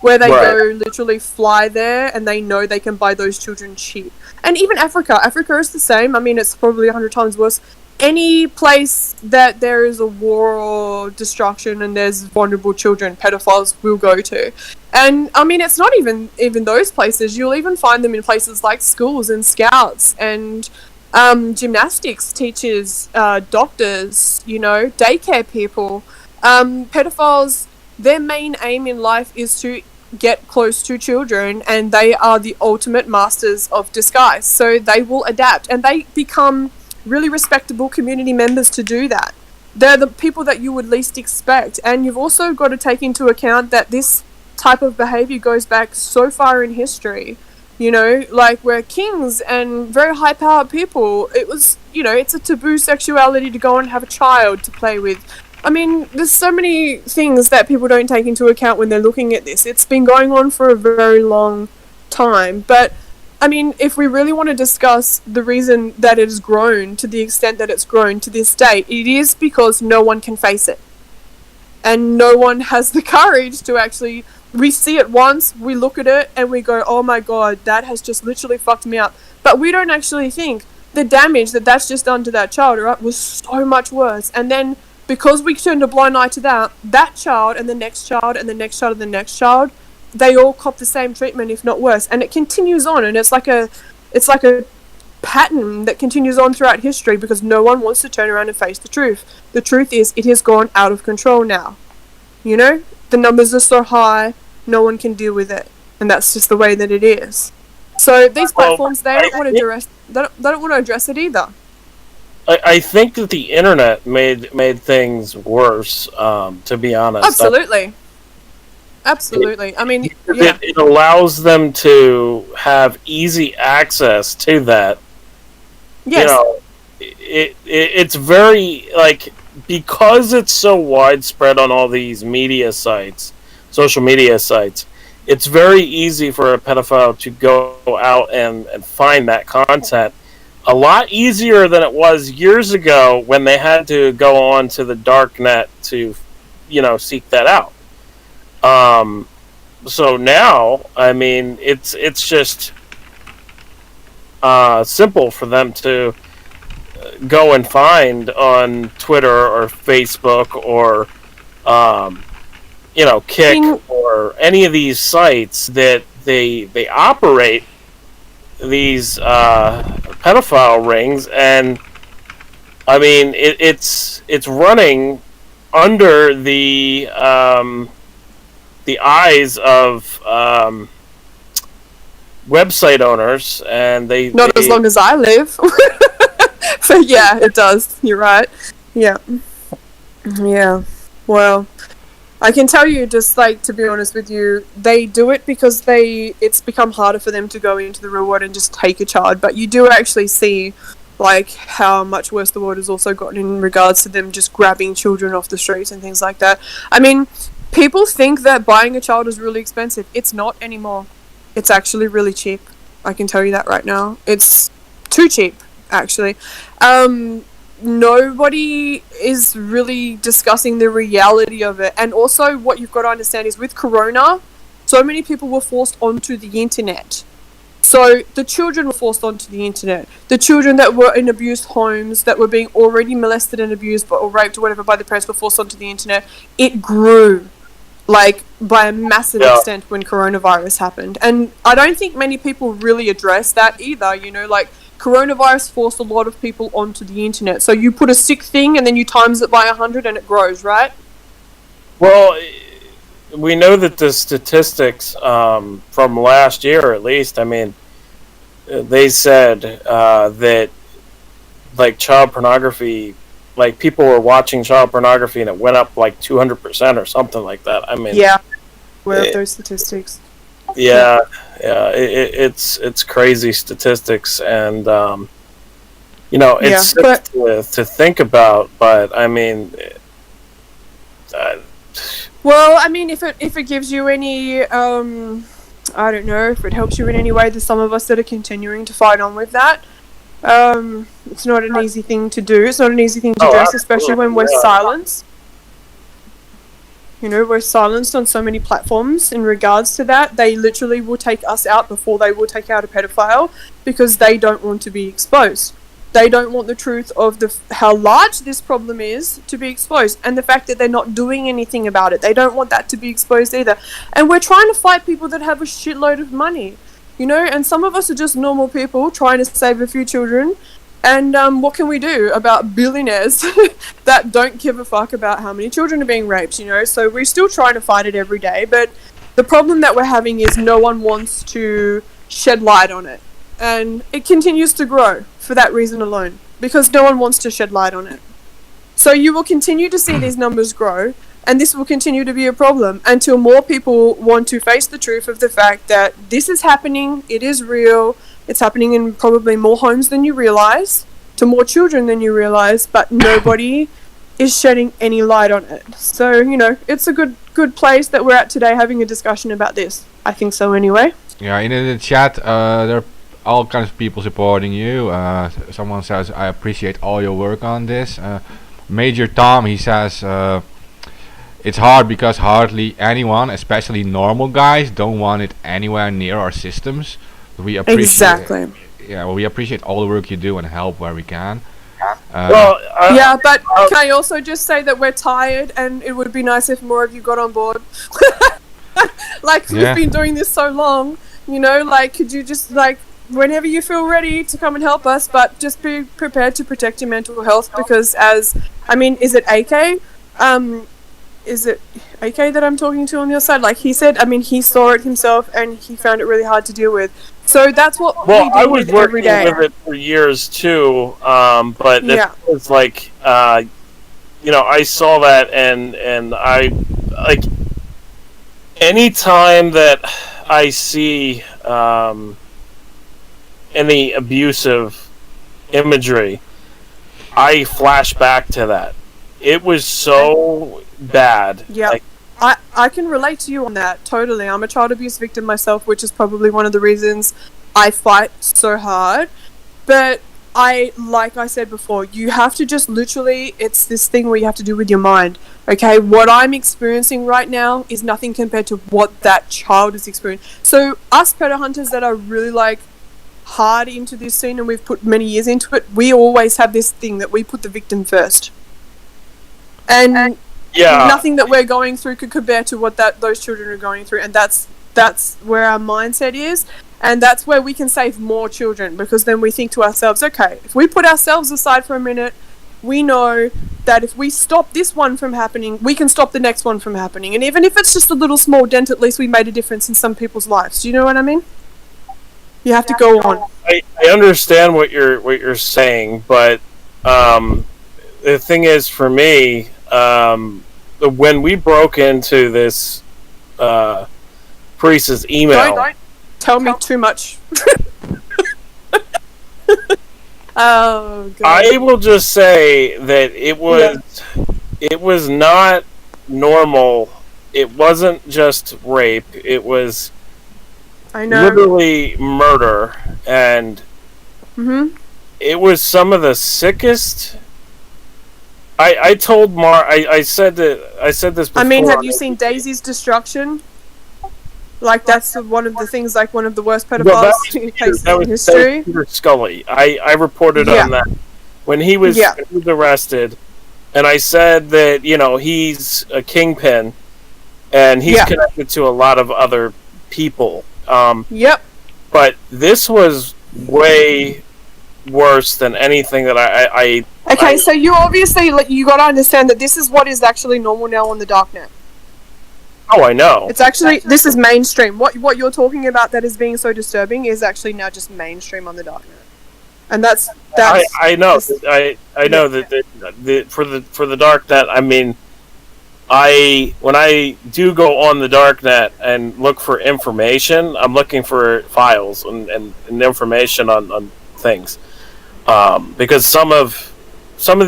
Speaker 4: where they go literally fly there and they know they can buy those children cheap. And even Africa is the same. I mean, it's probably 100 times worse. Any place that there is a war or destruction and there's vulnerable children, pedophiles will go to. And I mean, it's not even those places. You'll even find them in places like schools and scouts and gymnastics teachers, doctors, daycare people. Pedophiles, their main aim in life is to get close to children, and they are the ultimate masters of disguise. So they will adapt and they become really respectable community members to do that. They're the people that you would least expect. And you've also got to take into account that this type of behavior goes back so far in history. Like we're kings and very high powered people. It was, it's a taboo sexuality to go and have a child to play with. I mean, there's so many things that people don't take into account when they're looking at this. It's been going on for a very long time. But I mean, if we really want to discuss the reason that it has grown to the extent that it's grown to this day, it is because no one can face it. And no one has the courage to actually... We see it once, we look at it, and we go, oh my god, that has just literally fucked me up. But we don't actually think the damage that's just done to that child, right, was so much worse. And then, because we turned a blind eye to that child, and the next child, and the next child, and the next child, they all cop the same treatment, if not worse. And it continues on, and it's like a pattern that continues on throughout history because no one wants to turn around and face the truth. The truth is, it has gone out of control now. The numbers are so high, no one can deal with it. And that's just the way that it is. So these platforms, they don't want to address it either.
Speaker 3: I think that the internet made things worse. To be honest,
Speaker 4: Absolutely. Absolutely. I mean, yeah.
Speaker 3: it allows them to have easy access to that.
Speaker 4: Yes.
Speaker 3: You know, it's very like, because it's so widespread on all these media sites, social media sites. It's very easy for a pedophile to go out and find that content. A lot easier than it was years ago when they had to go on to the dark net to, seek that out. So now, I mean, it's just simple for them to go and find on Twitter or Facebook or Kick or any of these sites that they operate these pedophile rings, and I mean it's running under the eyes of website owners, and
Speaker 4: Not as long as I live. But yeah, it does. You're right. Yeah. Yeah. Well, I can tell you, just like, to be honest with you, they do it because it's become harder for them to go into the real world and just take a child. But you do actually see, like, how much worse the world has also gotten in regards to them just grabbing children off the streets and things like that. I mean, people think that buying a child is really expensive. It's not anymore. It's actually really cheap. I can tell you that right now. It's too cheap, actually. Nobody is really discussing the reality of it. And also, what you've got to understand is, with Corona, so many people were forced onto the internet. So the children were forced onto the internet. The children that were in abused homes, that were being already molested and abused or raped or whatever by the parents, were forced onto the internet. It grew, like, by a massive extent when coronavirus happened. And I don't think many people really address that either, like, coronavirus forced a lot of people onto the internet. So you put a sick thing and then you times it by 100 and it grows, right?
Speaker 3: Well, we know that the statistics from last year, at least, I mean, they said that, like, child pornography, like, people were watching child pornography and it went up like 200% or something like that. I mean,
Speaker 4: yeah, where are those statistics?
Speaker 3: Yeah, it's crazy statistics, and it's sick to think about. But I mean,
Speaker 4: well, I mean, if it gives you any, I don't know, if it helps you in any way, there's some of us that are continuing to fight on with that. It's not an easy thing to do. It's not an easy thing to address, especially when we're silenced. We're silenced on so many platforms in regards to that. They literally will take us out before they will take out a pedophile because they don't want to be exposed. They don't want the truth of how large this problem is to be exposed, and the fact that they're not doing anything about it. They don't want that to be exposed either. And we're trying to fight people that have a shitload of money, and some of us are just normal people trying to save a few children. And what can we do about billionaires that don't give a fuck about how many children are being raped, So we're still trying to fight it every day. But the problem that we're having is no one wants to shed light on it. And it continues to grow for that reason alone, because no one wants to shed light on it. So you will continue to see these numbers grow, and this will continue to be a problem until more people want to face the truth of the fact that this is happening, it is real. It's happening in probably more homes than you realize, to more children than you realize, but nobody is shedding any light on it. So, it's a good place that we're at today having a discussion about this. I think so anyway.
Speaker 2: Yeah, in the chat, there are all kinds of people supporting you. Someone says, I appreciate all your work on this. Major Tom, he says, it's hard because hardly anyone, especially normal guys, don't want it anywhere near our systems. We appreciate we appreciate all the work you do and help where we can.
Speaker 4: But can I also just say that we're tired and it would be nice if more of you got on board. We've been doing this so long, could you just, whenever you feel ready to come and help us, but just be prepared to protect your mental health, because is it AK? is it okay that I'm talking to on your side? Like he said, I mean, he saw it himself and he found it really hard to deal with. So that's what
Speaker 3: Well,
Speaker 4: we
Speaker 3: I
Speaker 4: deal
Speaker 3: was
Speaker 4: with every
Speaker 3: working
Speaker 4: day.
Speaker 3: with it for years too, but
Speaker 4: Yeah.
Speaker 3: it was like, I saw that, and I like anytime that I see any abusive imagery, I flash back to that. It was so bad.
Speaker 4: Yeah.
Speaker 3: Like,
Speaker 4: I can relate to you on that, totally. I'm a child abuse victim myself, which is probably one of the reasons I fight so hard. But like I said before, you have to just literally, it's this thing where you have to do with your mind. Okay, what I'm experiencing right now is nothing compared to what that child is experiencing. So us predator hunters that are really like hard into this scene and we've put many years into it, we always have this thing that we put the victim first. And
Speaker 3: yeah,
Speaker 4: nothing that we're going through could compare to what those children are going through, and that's where our mindset is, and that's where we can save more children, because then we think to ourselves, okay, if we put ourselves aside for a minute, we know that if we stop this one from happening, we can stop the next one from happening, and even if it's just a little small dent, at least we made a difference in some people's lives. Do you know what I mean? You have to go on.
Speaker 3: I understand what you're saying, but the thing is, for me, when we broke into this priest's email,
Speaker 4: Don't tell me too much. Oh God.
Speaker 3: I will just say that it was not normal. It wasn't just rape. It was
Speaker 4: I know.
Speaker 3: literally murder, and it was some of the sickest. I told I said this before.
Speaker 4: I mean, have you seen Daisy's Destruction? Like, that's one of the things, like, one of the worst pedophiles in history.
Speaker 3: Peter Scully. I reported on that when he was arrested, and I said that, he's a kingpin, and he's connected to a lot of other people.
Speaker 4: Yep.
Speaker 3: But this was way worse than anything that I
Speaker 4: Okay, so you obviously, you gotta understand that this is what is actually normal now on the darknet.
Speaker 3: Oh, I know.
Speaker 4: It's actually, this is mainstream. What you're talking about that is being so disturbing is actually now just mainstream on the darknet. And that's
Speaker 3: I know. I know that for the darknet, I mean, when I do go on the darknet and look for information, I'm looking for files and information on things, because some of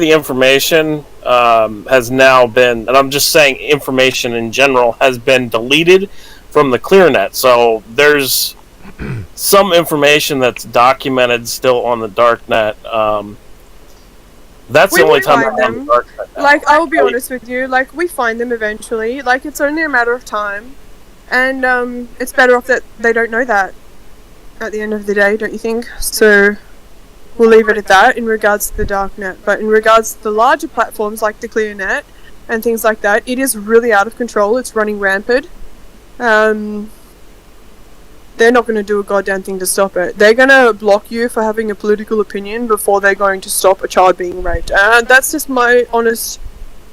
Speaker 3: the information has now been, and I'm just saying information in general, has been deleted from the ClearNet. So there's some information that's documented still on the darknet. That's the only time I'm on the darknet now.
Speaker 4: Like, I will be honest with you, like, we find them eventually. Like, it's only a matter of time. And it's better off that they don't know that at the end of the day, don't you think? So we'll leave it at that in regards to the darknet. But in regards to the larger platforms like the ClearNet and things like that, it is really out of control. It's running rampant. They're not going to do a goddamn thing to stop it. They're going to block you for having a political opinion before they're going to stop a child being raped. And that's just my honest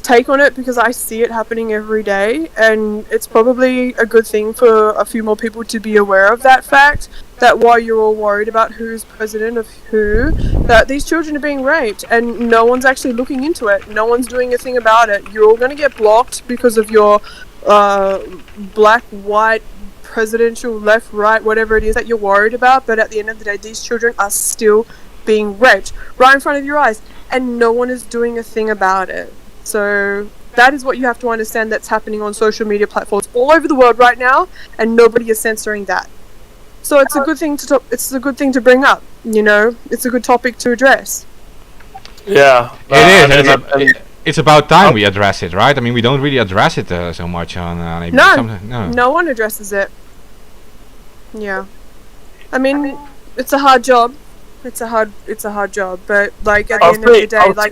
Speaker 4: take on it, because I see it happening every day, and it's probably a good thing for a few more people to be aware of that fact, that while you're all worried about who's president of who, that these children are being raped, and no one's actually looking into it. No one's doing a thing about it. You're all going to get blocked because of your black, white, presidential, left, right, whatever it is that you're worried about, but at the end of the day, these children are still being raped right in front of your eyes, and no one is doing a thing about it. So that is what you have to understand that's happening on social media platforms all over the world right now, and nobody is censoring that. So it's a good thing to bring up. It's a good topic to address.
Speaker 3: Yeah,
Speaker 2: it is. It's about time we address it, right? I mean, we don't really address it so much on
Speaker 4: No one addresses it. Yeah, I mean, it's a hard job. It's a hard job, but like at the end of the day, like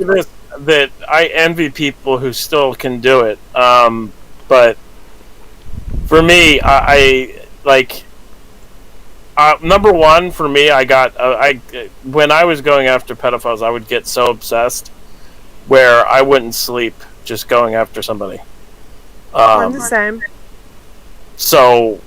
Speaker 3: that I envy people who still can do it. But for me, I like. Number one, for me, when I was going after pedophiles, I would get so obsessed where I wouldn't sleep just going after somebody.
Speaker 4: I'm the same.
Speaker 3: So,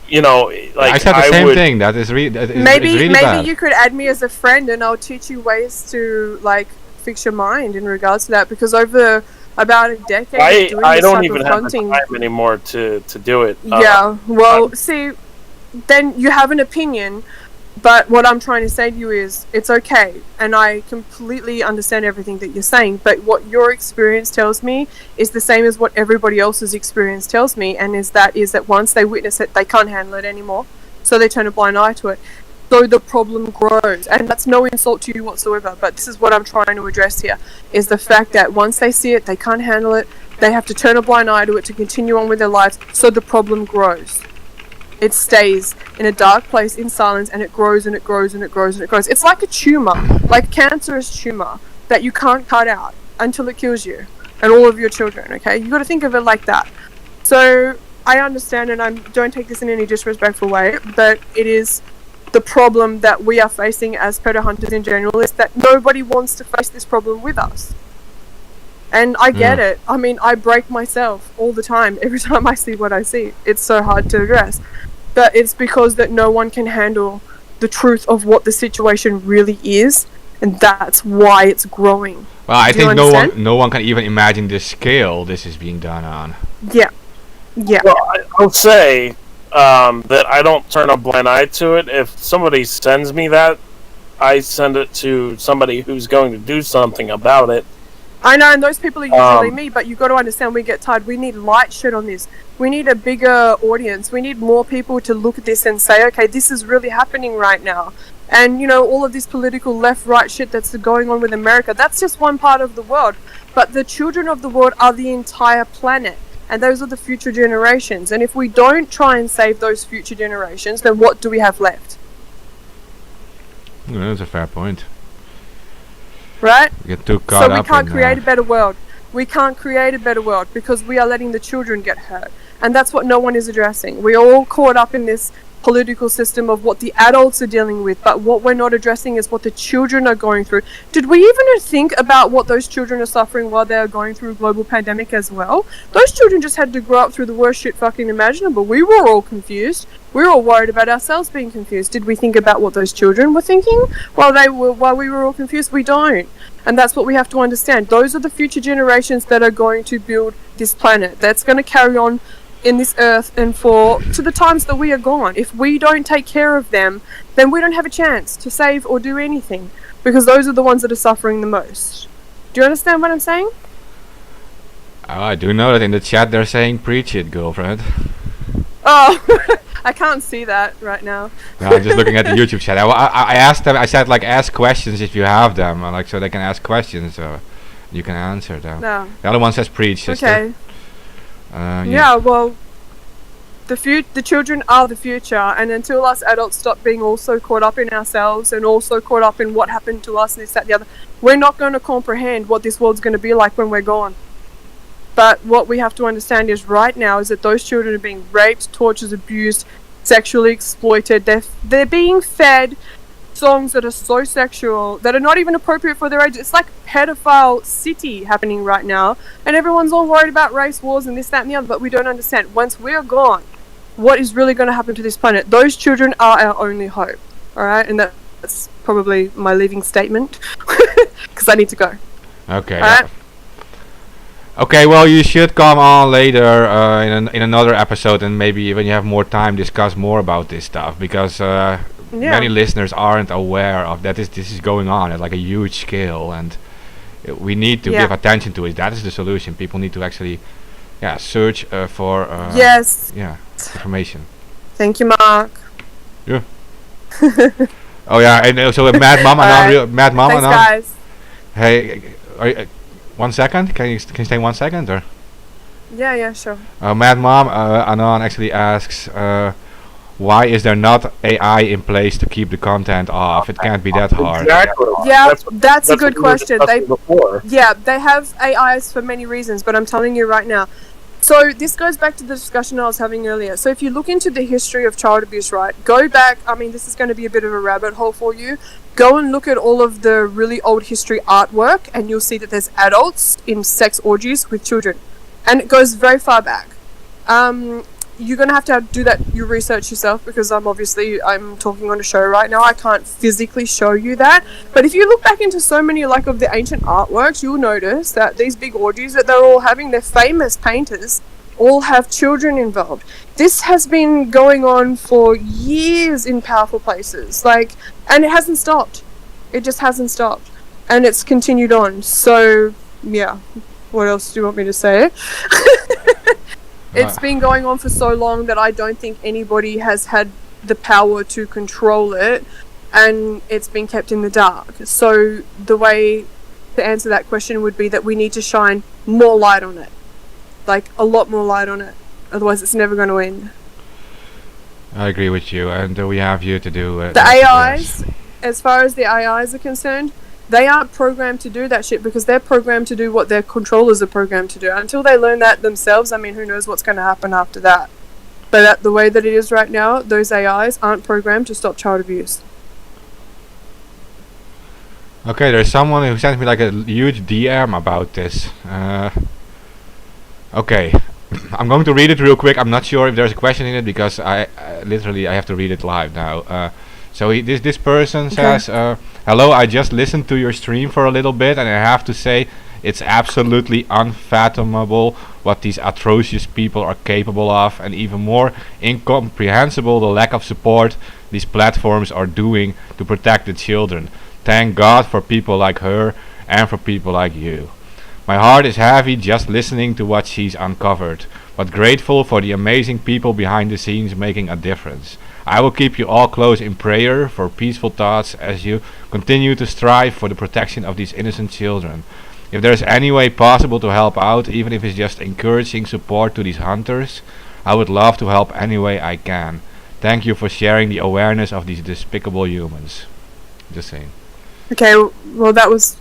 Speaker 3: you know, like
Speaker 2: I said the same
Speaker 3: would,
Speaker 2: thing. That is it's
Speaker 4: Maybe
Speaker 2: really
Speaker 4: maybe
Speaker 2: bad.
Speaker 4: you could add me as a friend, and I'll teach you ways to like fix your mind in regards to that. Because over about a decade of doing
Speaker 3: I
Speaker 4: this
Speaker 3: don't
Speaker 4: type
Speaker 3: even
Speaker 4: of
Speaker 3: have the
Speaker 4: hunting,
Speaker 3: time anymore to do it.
Speaker 4: yeah. Well, see, then you have an opinion. But what I'm trying to say to you is, it's okay, and I completely understand everything that you're saying, but what your experience tells me is the same as what everybody else's experience tells me, and is that once they witness it, they can't handle it anymore, so they turn a blind eye to it. So the problem grows, and that's no insult to you whatsoever, but this is what I'm trying to address here, is the fact that once they see it, they can't handle it, they have to turn a blind eye to it to continue on with their lives, so the problem grows. It stays in a dark place in silence, and it grows and it grows and it grows and it grows. It's like a tumor, like cancerous tumor that you can't cut out until it kills you and all of your children. Okay, you got to think of it like that. So I understand, and I don't take this in any disrespectful way, but it is the problem that we are facing as predator hunters in general, is that nobody wants to face this problem with us. And I get it. I mean, I break myself all the time. Every time I see what I see, it's so hard to address. But it's because that no one can handle the truth of what the situation really is, and that's why it's growing.
Speaker 2: Well, I
Speaker 4: Do you
Speaker 2: think
Speaker 4: understand?
Speaker 2: no one can even imagine the scale this is being done on.
Speaker 4: Yeah. Yeah.
Speaker 3: Well, I'll say that I don't turn a blind eye to it. If somebody sends me that, I send it to somebody who's going to do something about it.
Speaker 4: I know, and those people are usually me, but you got to understand, we get tired. We need light shed on this. We need a bigger audience. We need more people to look at this and say, okay, this is really happening right now. And, you know, all of this political left-right shit that's going on with America, that's just one part of the world. But the children of the world are the entire planet. And those are the future generations. And if we don't try and save those future generations, then what do we have left?
Speaker 2: Yeah, that's a fair point.
Speaker 4: Right?
Speaker 2: You get too caught
Speaker 4: So we
Speaker 2: up
Speaker 4: can't
Speaker 2: in
Speaker 4: create a better world. We can't create a better world because we are letting the children get hurt. And that's what no one is addressing. We're all caught up in this political system of what the adults are dealing with, but what we're not addressing is what the children are going through. Did we even think about what those children are suffering while they're going through a global pandemic as well? Those children just had to grow up through the worst shit fucking imaginable. We were all confused. We were all worried about ourselves being confused. Did we think about what those children were thinking while we were all confused? We don't. And that's what we have to understand. Those are the future generations that are going to build this planet. That's going to carry on in this earth and to the times that we are gone. If we don't take care of them, then we don't have a chance to save or do anything, because those are the ones that are suffering the most. Do you understand what I'm saying?
Speaker 2: Oh, I do know that in the chat they're saying preach it, girlfriend.
Speaker 4: Oh, I can't see that right now.
Speaker 2: No, I'm just looking at the YouTube chat. I asked them, I said like ask questions if you have them, like so they can ask questions so you can answer them.
Speaker 4: No.
Speaker 2: The other one says preach, sister.
Speaker 4: Okay.
Speaker 2: Yeah.
Speaker 4: Well, the children are the future, and until us adults stop being also caught up in ourselves and also caught up in what happened to us and this, that, the other, we're not going to comprehend what this world's going to be like when we're gone. But what we have to understand is right now is that those children are being raped, tortured, abused, sexually exploited. They're being fed songs that are so sexual, that are not even appropriate for their age. It's like pedophile city happening right now, and everyone's all worried about race wars and this, that, and the other, but we don't understand. Once we're gone, what is really going to happen to this planet? Those children are our only hope. Alright? And that's probably my leaving statement, because I need to go.
Speaker 2: Okay.
Speaker 4: Alright?
Speaker 2: Okay, well, you should come on later in another episode, and maybe when you have more time, discuss more about this stuff, because many listeners aren't aware of that. This is going on at like a huge scale, and we need to give attention to it. That is the solution. People need to actually, search for information.
Speaker 4: Thank you, Mark.
Speaker 2: Yeah. Oh yeah, and also Mad Mama now. Mad Mama
Speaker 4: Thanks,
Speaker 2: now.
Speaker 4: guys.
Speaker 2: Hey, 1 second. Can you stay 1 second or?
Speaker 4: Yeah, sure.
Speaker 2: Mad Mom Anon actually asks, why is there not AI in place to keep the content off? It can't be that hard.
Speaker 3: Exactly.
Speaker 4: Yeah, that's a good question.
Speaker 3: Before.
Speaker 4: They have AIs for many reasons, but I'm telling you right now. So this goes back to the discussion I was having earlier. So if you look into the history of child abuse, right, go back, I mean, this is going to be a bit of a rabbit hole for you. Go and look at all of the really old history artwork, and you'll see that there's adults in sex orgies with children. and it goes very far back. You're gonna have to do that your research yourself, because I'm talking on a show right now. I can't physically show you that, but if you look back into so many like of the ancient artworks, you'll notice that these big orgies that they're all having, they're famous painters, all have children involved. This has been going on for years in powerful places, and it hasn't stopped. It just hasn't stopped, and it's continued on. So yeah, what else do you want me to say? It's been going on for so long that I don't think anybody has had the power to control it, and it's been kept in the dark. So the way to answer that question would be that we need to shine more light on it, like a lot more light on it. Otherwise, it's never going to end.
Speaker 2: I agree with you, and we have you to do it.
Speaker 4: The AIs, as far as the AIs are concerned, they aren't programmed to do that shit, because they're programmed to do what their controllers are programmed to do. Until they learn that themselves, I mean, who knows what's going to happen after that. But the way that it is right now, those AIs aren't programmed to stop child abuse.
Speaker 2: Okay, there's someone who sent me like a huge DM about this. Okay, I'm going to read it real quick. I'm not sure if there's a question in it, because I literally have to read it live now. So this person says, hello, I just listened to your stream for a little bit, and I have to say it's absolutely unfathomable what these atrocious people are capable of, and even more incomprehensible the lack of support these platforms are doing to protect the children. Thank God for people like her and for people like you. My heart is heavy just listening to what she's uncovered, but grateful for the amazing people behind the scenes making a difference. I will keep you all close in prayer for peaceful thoughts as you continue to strive for the protection of these innocent children. If there is any way possible to help out, even if it's just encouraging support to these hunters, I would love to help any way I can. Thank you for sharing the awareness of these despicable humans. Just saying.
Speaker 4: Okay, well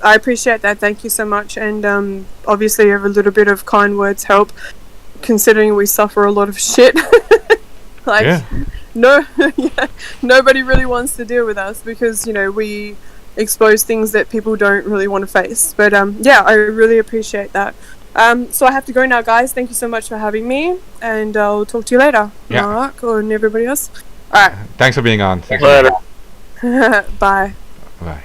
Speaker 4: I appreciate that, thank you so much, and obviously every little bit of kind words help, considering we suffer a lot of shit.
Speaker 2: Yeah.
Speaker 4: Nobody really wants to deal with us, because, we expose things that people don't really want to face. But yeah, I really appreciate that. So I have to go now, guys. Thank you so much for having me, and I'll talk to you later.
Speaker 2: Yeah.
Speaker 4: Mark and everybody else. Alright.
Speaker 2: Thanks for being on. Thanks.
Speaker 3: Later.
Speaker 4: Bye.
Speaker 2: Bye.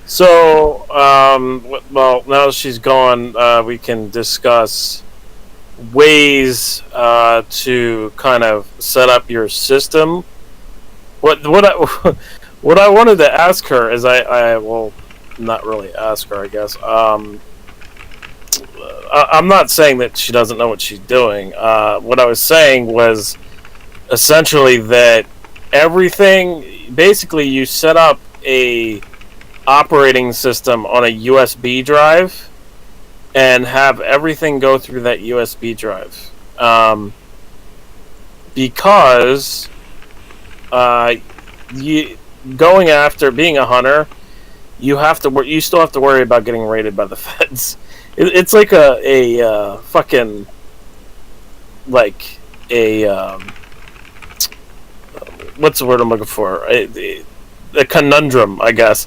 Speaker 3: So, well, now that she's gone, we can discuss ways to kind of set up your system. What I wanted to ask her is, I will not really ask her, I guess. I'm not saying that she doesn't know what she's doing. What I was saying was essentially that everything, basically, you set up a operating system on a USB drive and have everything go through that USB drive, because going after being a hunter, you still have to worry about getting raided by the feds. It's like a fucking what's the word I'm looking for? A conundrum, I guess.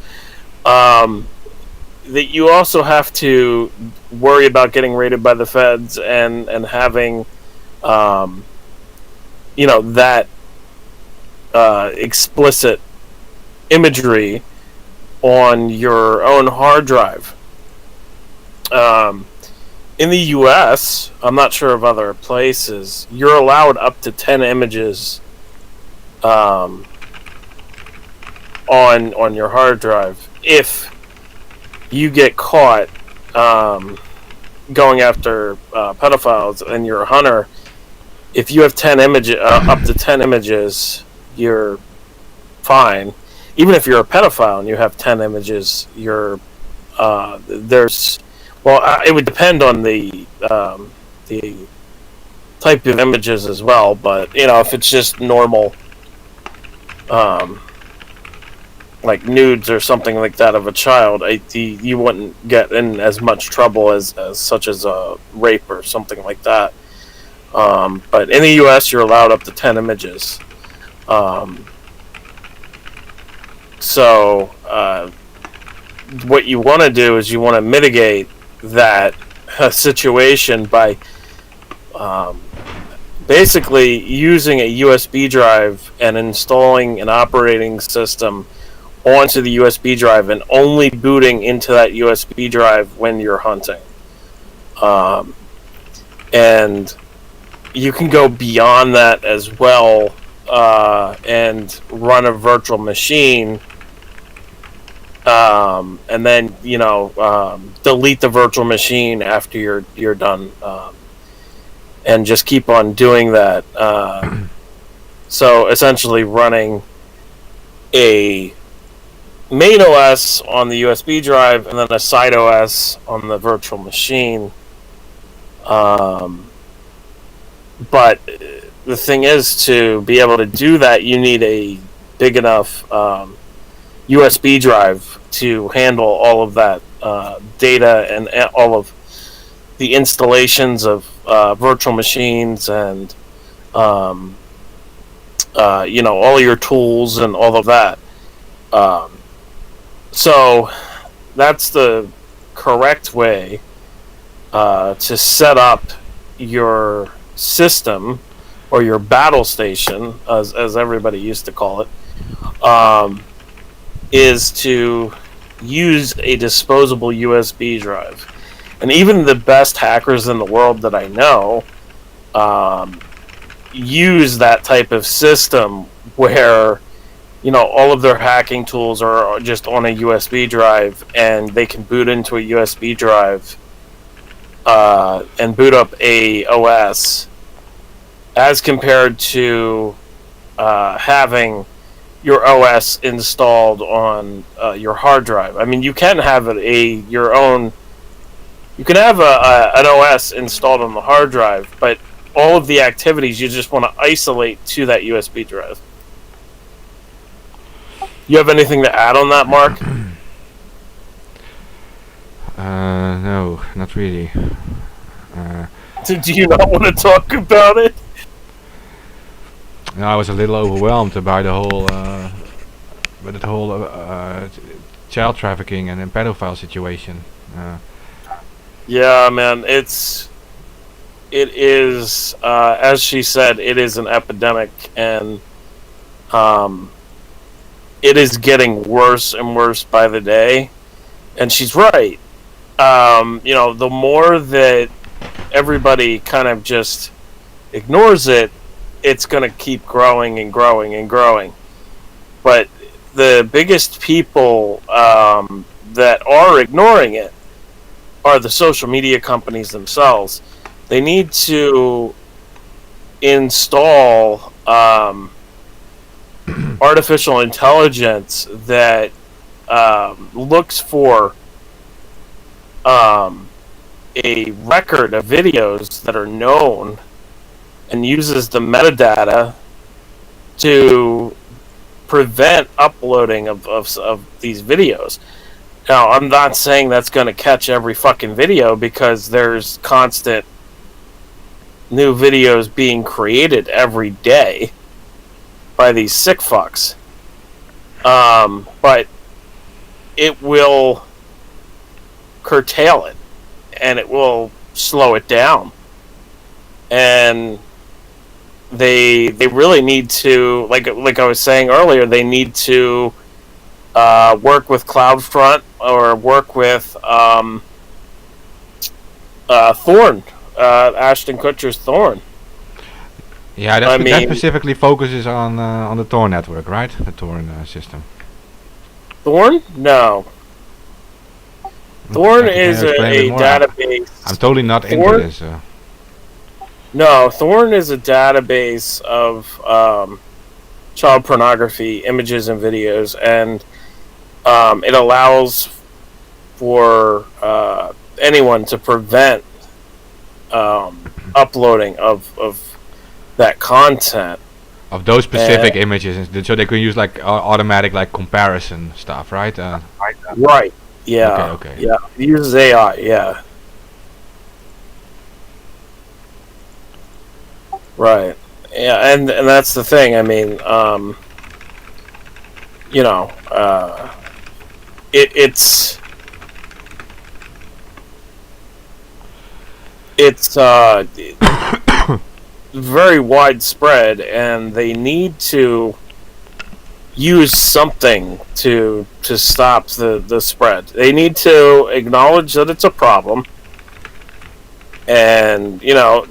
Speaker 3: That you also have to worry about getting raided by the feds and having, that explicit imagery on your own hard drive. In the US, I'm not sure of other places, you're allowed up to 10 images on your hard drive. If you get caught going after pedophiles and you're a hunter, if you have 10 images, up to 10 images, you're fine. Even if you're a pedophile and you have 10 images, you're it would depend on the type of images as well. But if it's just normal, like nudes or something like that of a child, you wouldn't get in as much trouble as such as a rape or something like that. But in the US, you're allowed up to 10 images. So what you want to do is you want to mitigate that situation by basically using a USB drive and installing an operating system onto the USB drive and only booting into that USB drive when you're hunting. And you can go beyond that as well and run a virtual machine, and then delete the virtual machine after you're done, and just keep on doing that. So essentially, running a main OS on the USB drive and then a side OS on the virtual machine. But the thing is, to be able to do that, you need a big enough USB drive to handle all of that data and all of the installations of virtual machines and all your tools and all of that. So that's the correct way to set up your system, or your battle station, as everybody used to call it, is to use a disposable USB drive. And even the best hackers in the world that I know use that type of system where all of their hacking tools are just on a USB drive, and they can boot into a USB drive and boot up a OS, as compared to having your OS installed on your hard drive. I mean, you can have your own. You can have an OS installed on the hard drive, but all of the activities you just want to isolate to that USB drive. You have anything to add on that, Mark?
Speaker 2: No, not really.
Speaker 3: Do you not want to talk about it?
Speaker 2: No, I was a little overwhelmed by the whole, child trafficking and then pedophile situation.
Speaker 3: Yeah, man, it is, as she said, it is an epidemic, and it is getting worse and worse by the day. And she's right. The more that everybody kind of just ignores it, it's going to keep growing and growing and growing. But the biggest people that are ignoring it are the social media companies themselves. They need to install artificial intelligence that looks for a record of videos that are known and uses the metadata to prevent uploading of these videos. Now, I'm not saying that's going to catch every fucking video, because there's constant new videos being created every day by these sick fucks. But it will curtail it, and it will slow it down. And they really need to, like I was saying earlier, they need to work with CloudFront, or work with Thorn, Ashton Kutcher's Thorn.
Speaker 2: Yeah, that specifically focuses on the Tor network, right? The Tor system.
Speaker 3: Thorn? No. Thorn is a database.
Speaker 2: I'm totally not into this.
Speaker 3: No, Thorn is a database of child pornography images and videos, and it allows for anyone to prevent uploading of that content. Of
Speaker 2: those specific images, so they can use like automatic comparison stuff, right?
Speaker 3: Right. Yeah.
Speaker 2: Okay.
Speaker 3: Yeah. It uses AI. Yeah. Right. Yeah, and that's the thing. I mean, it's very widespread, and they need to use something to stop the spread. They need to acknowledge that it's a problem, and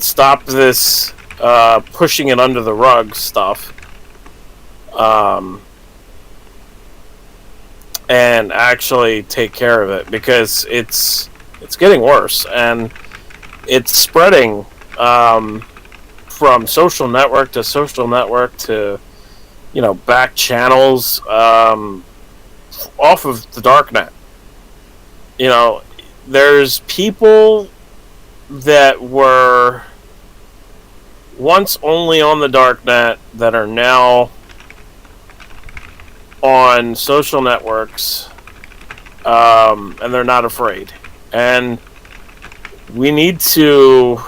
Speaker 3: stop this pushing it under the rug stuff, and actually take care of it, because it's getting worse, and it's spreading from social network to social network to back channels off of the darknet. There's people that were once only on the darknet that are now on social networks, and they're not afraid. And we need to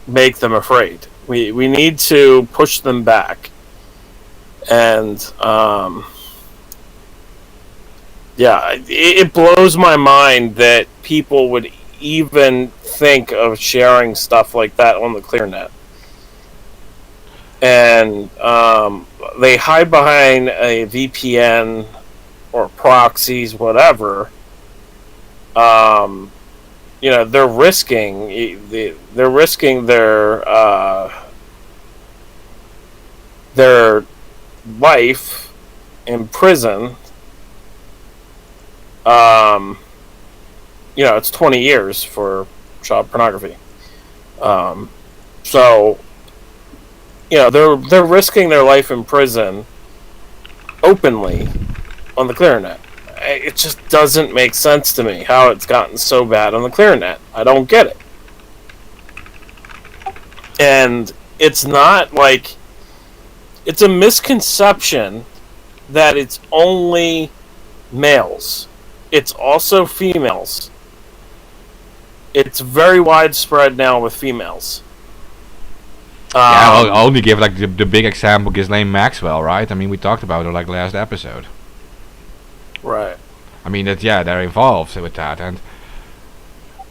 Speaker 3: make them afraid. We need to push them back. And it blows my mind that people would even think of sharing stuff like that on the ClearNet. And they hide behind a VPN or proxies, whatever. They're risking their life in prison. It's 20 years for child pornography. So they're risking their life in prison openly on the ClearNet. It just doesn't make sense to me how it's gotten so bad on the ClearNet. I don't get it. And it's not like... It's a misconception that it's only males. It's also females. It's very widespread now with females.
Speaker 2: I'll only give like the big example, Ghislaine Maxwell, right? I mean, we talked about her like last episode.
Speaker 3: Right.
Speaker 2: I mean, they're involved with that, and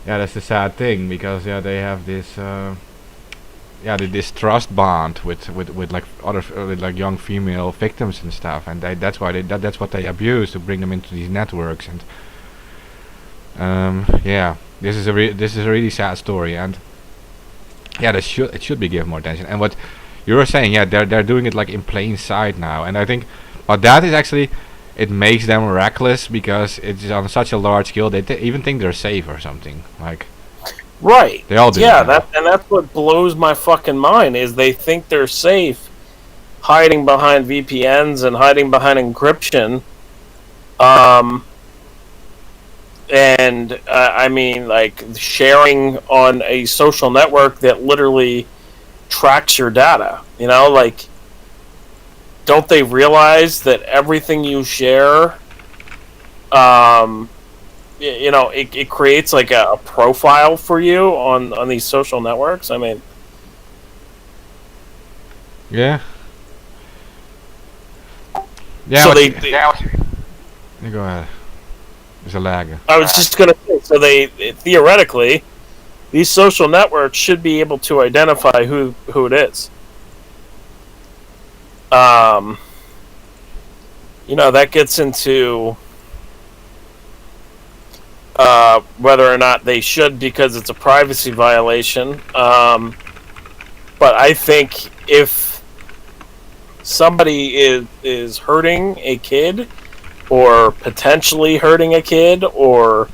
Speaker 2: that's the sad thing, because they have this the distrust bond with like other with like young female victims and stuff, and that's what they abuse to bring them into these networks. And this is a really sad story, and it should be given more attention. And what you were saying, they're doing it like in plain sight now, and I think, but that is actually, it makes them reckless, because it's on such a large scale. They even think they're safe or something. Like,
Speaker 3: right?
Speaker 2: They all do.
Speaker 3: Yeah, that's what blows my fucking mind, is they think they're safe, hiding behind VPNs and hiding behind encryption. I mean, like, sharing on a social network that literally tracks your data. Like, don't they realize that everything you share, it creates like a profile for you on these social networks? I mean,
Speaker 2: yeah.
Speaker 3: So
Speaker 2: you go ahead. There's a lag.
Speaker 3: I was just gonna say, so they theoretically, these social networks should be able to identify who it is. That gets into whether or not they should, because it's a privacy violation. But I think if somebody is hurting a kid, or potentially hurting a kid, or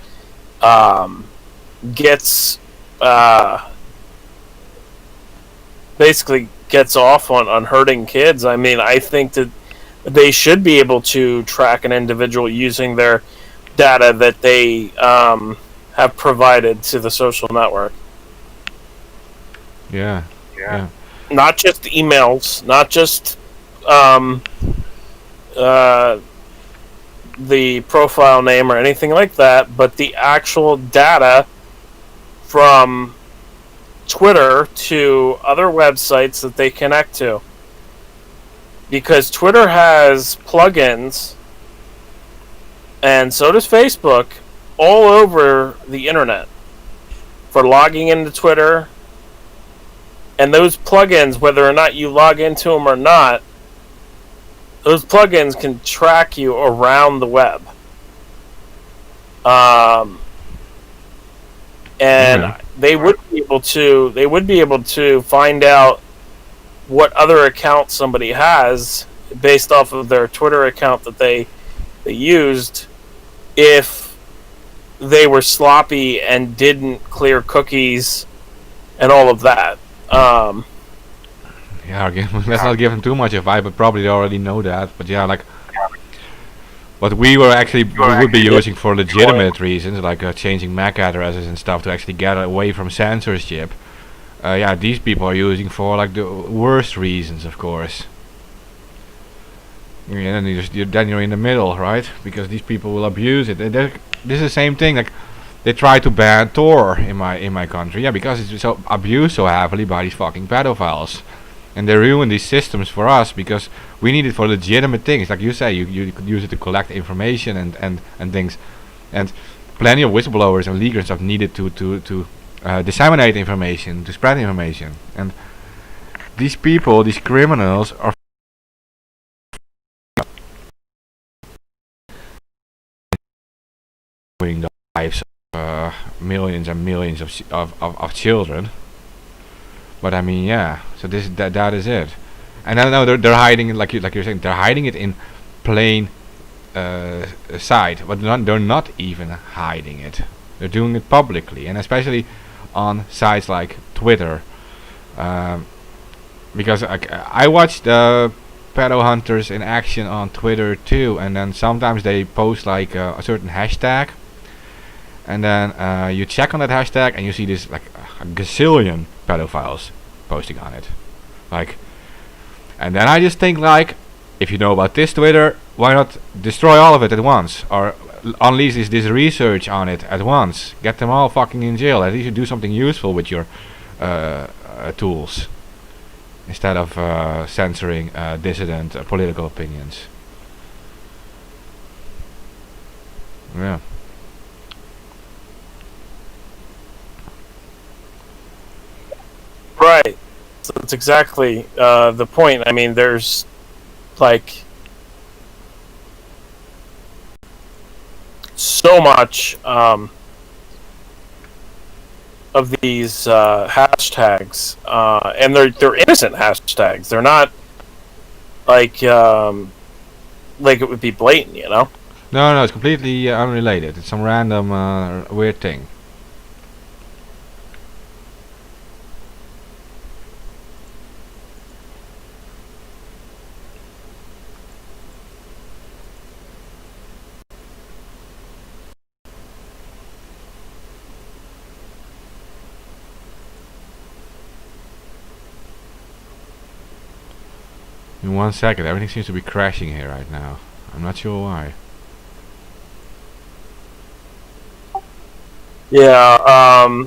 Speaker 3: basically gets off on hurting kids, I mean, I think that they should be able to track an individual using their data that they have provided to the social network.
Speaker 2: Yeah.
Speaker 3: Not just emails, not just the profile name or anything like that, but the actual data from Twitter to other websites that they connect to. Because Twitter has plugins, and so does Facebook, all over the internet for logging into Twitter. And those plugins, whether or not you log into them or not, those plugins can track you around the web. And they would be able to find out what other account somebody has based off of their Twitter account that they used, if they were sloppy and didn't clear cookies and all of that.
Speaker 2: Yeah, let's not give them too much advice, but probably they already know that. But yeah, like what we would be using for legitimate reasons, like changing MAC addresses and stuff to actually get away from censorship. Yeah, these people are using for like the worst reasons, of course. Yeah, and then you're in the middle, right? Because these people will abuse it. This is the same thing. Like they try to ban Tor in my country, yeah, because it's so abused so heavily by these fucking pedophiles, and they ruin these systems for us because we need it for legitimate things. Like you say, you could use it to collect information and things, and plenty of whistleblowers and leakers have needed to disseminate information, to spread information, and these people, these criminals, are ruining the lives of millions and millions of children. But I mean, yeah. So that is it. And I know they're hiding it, like you're saying, they're hiding it in plain sight, but they're not even hiding it. They're doing it publicly, and especially on sites like Twitter. Because I watch the pedo hunters in action on Twitter too, and then sometimes they post like a certain hashtag, and then you check on that hashtag and you see this like a gazillion pedophiles posting on it, like, and then I just think, like, if you know about this Twitter, why not destroy all of it at once, or unleash this research on it at once, get them all fucking in jail. At least you do something useful with your tools, instead of censoring dissident political opinions. Yeah.
Speaker 3: Right. So that's exactly the point. I mean, there's like so much of these hashtags, and they're innocent hashtags. They're not like it would be blatant, you know?
Speaker 2: No, it's completely unrelated. It's some random weird thing. In 1 second, everything seems to be crashing here right now. I'm not sure why.
Speaker 3: Yeah,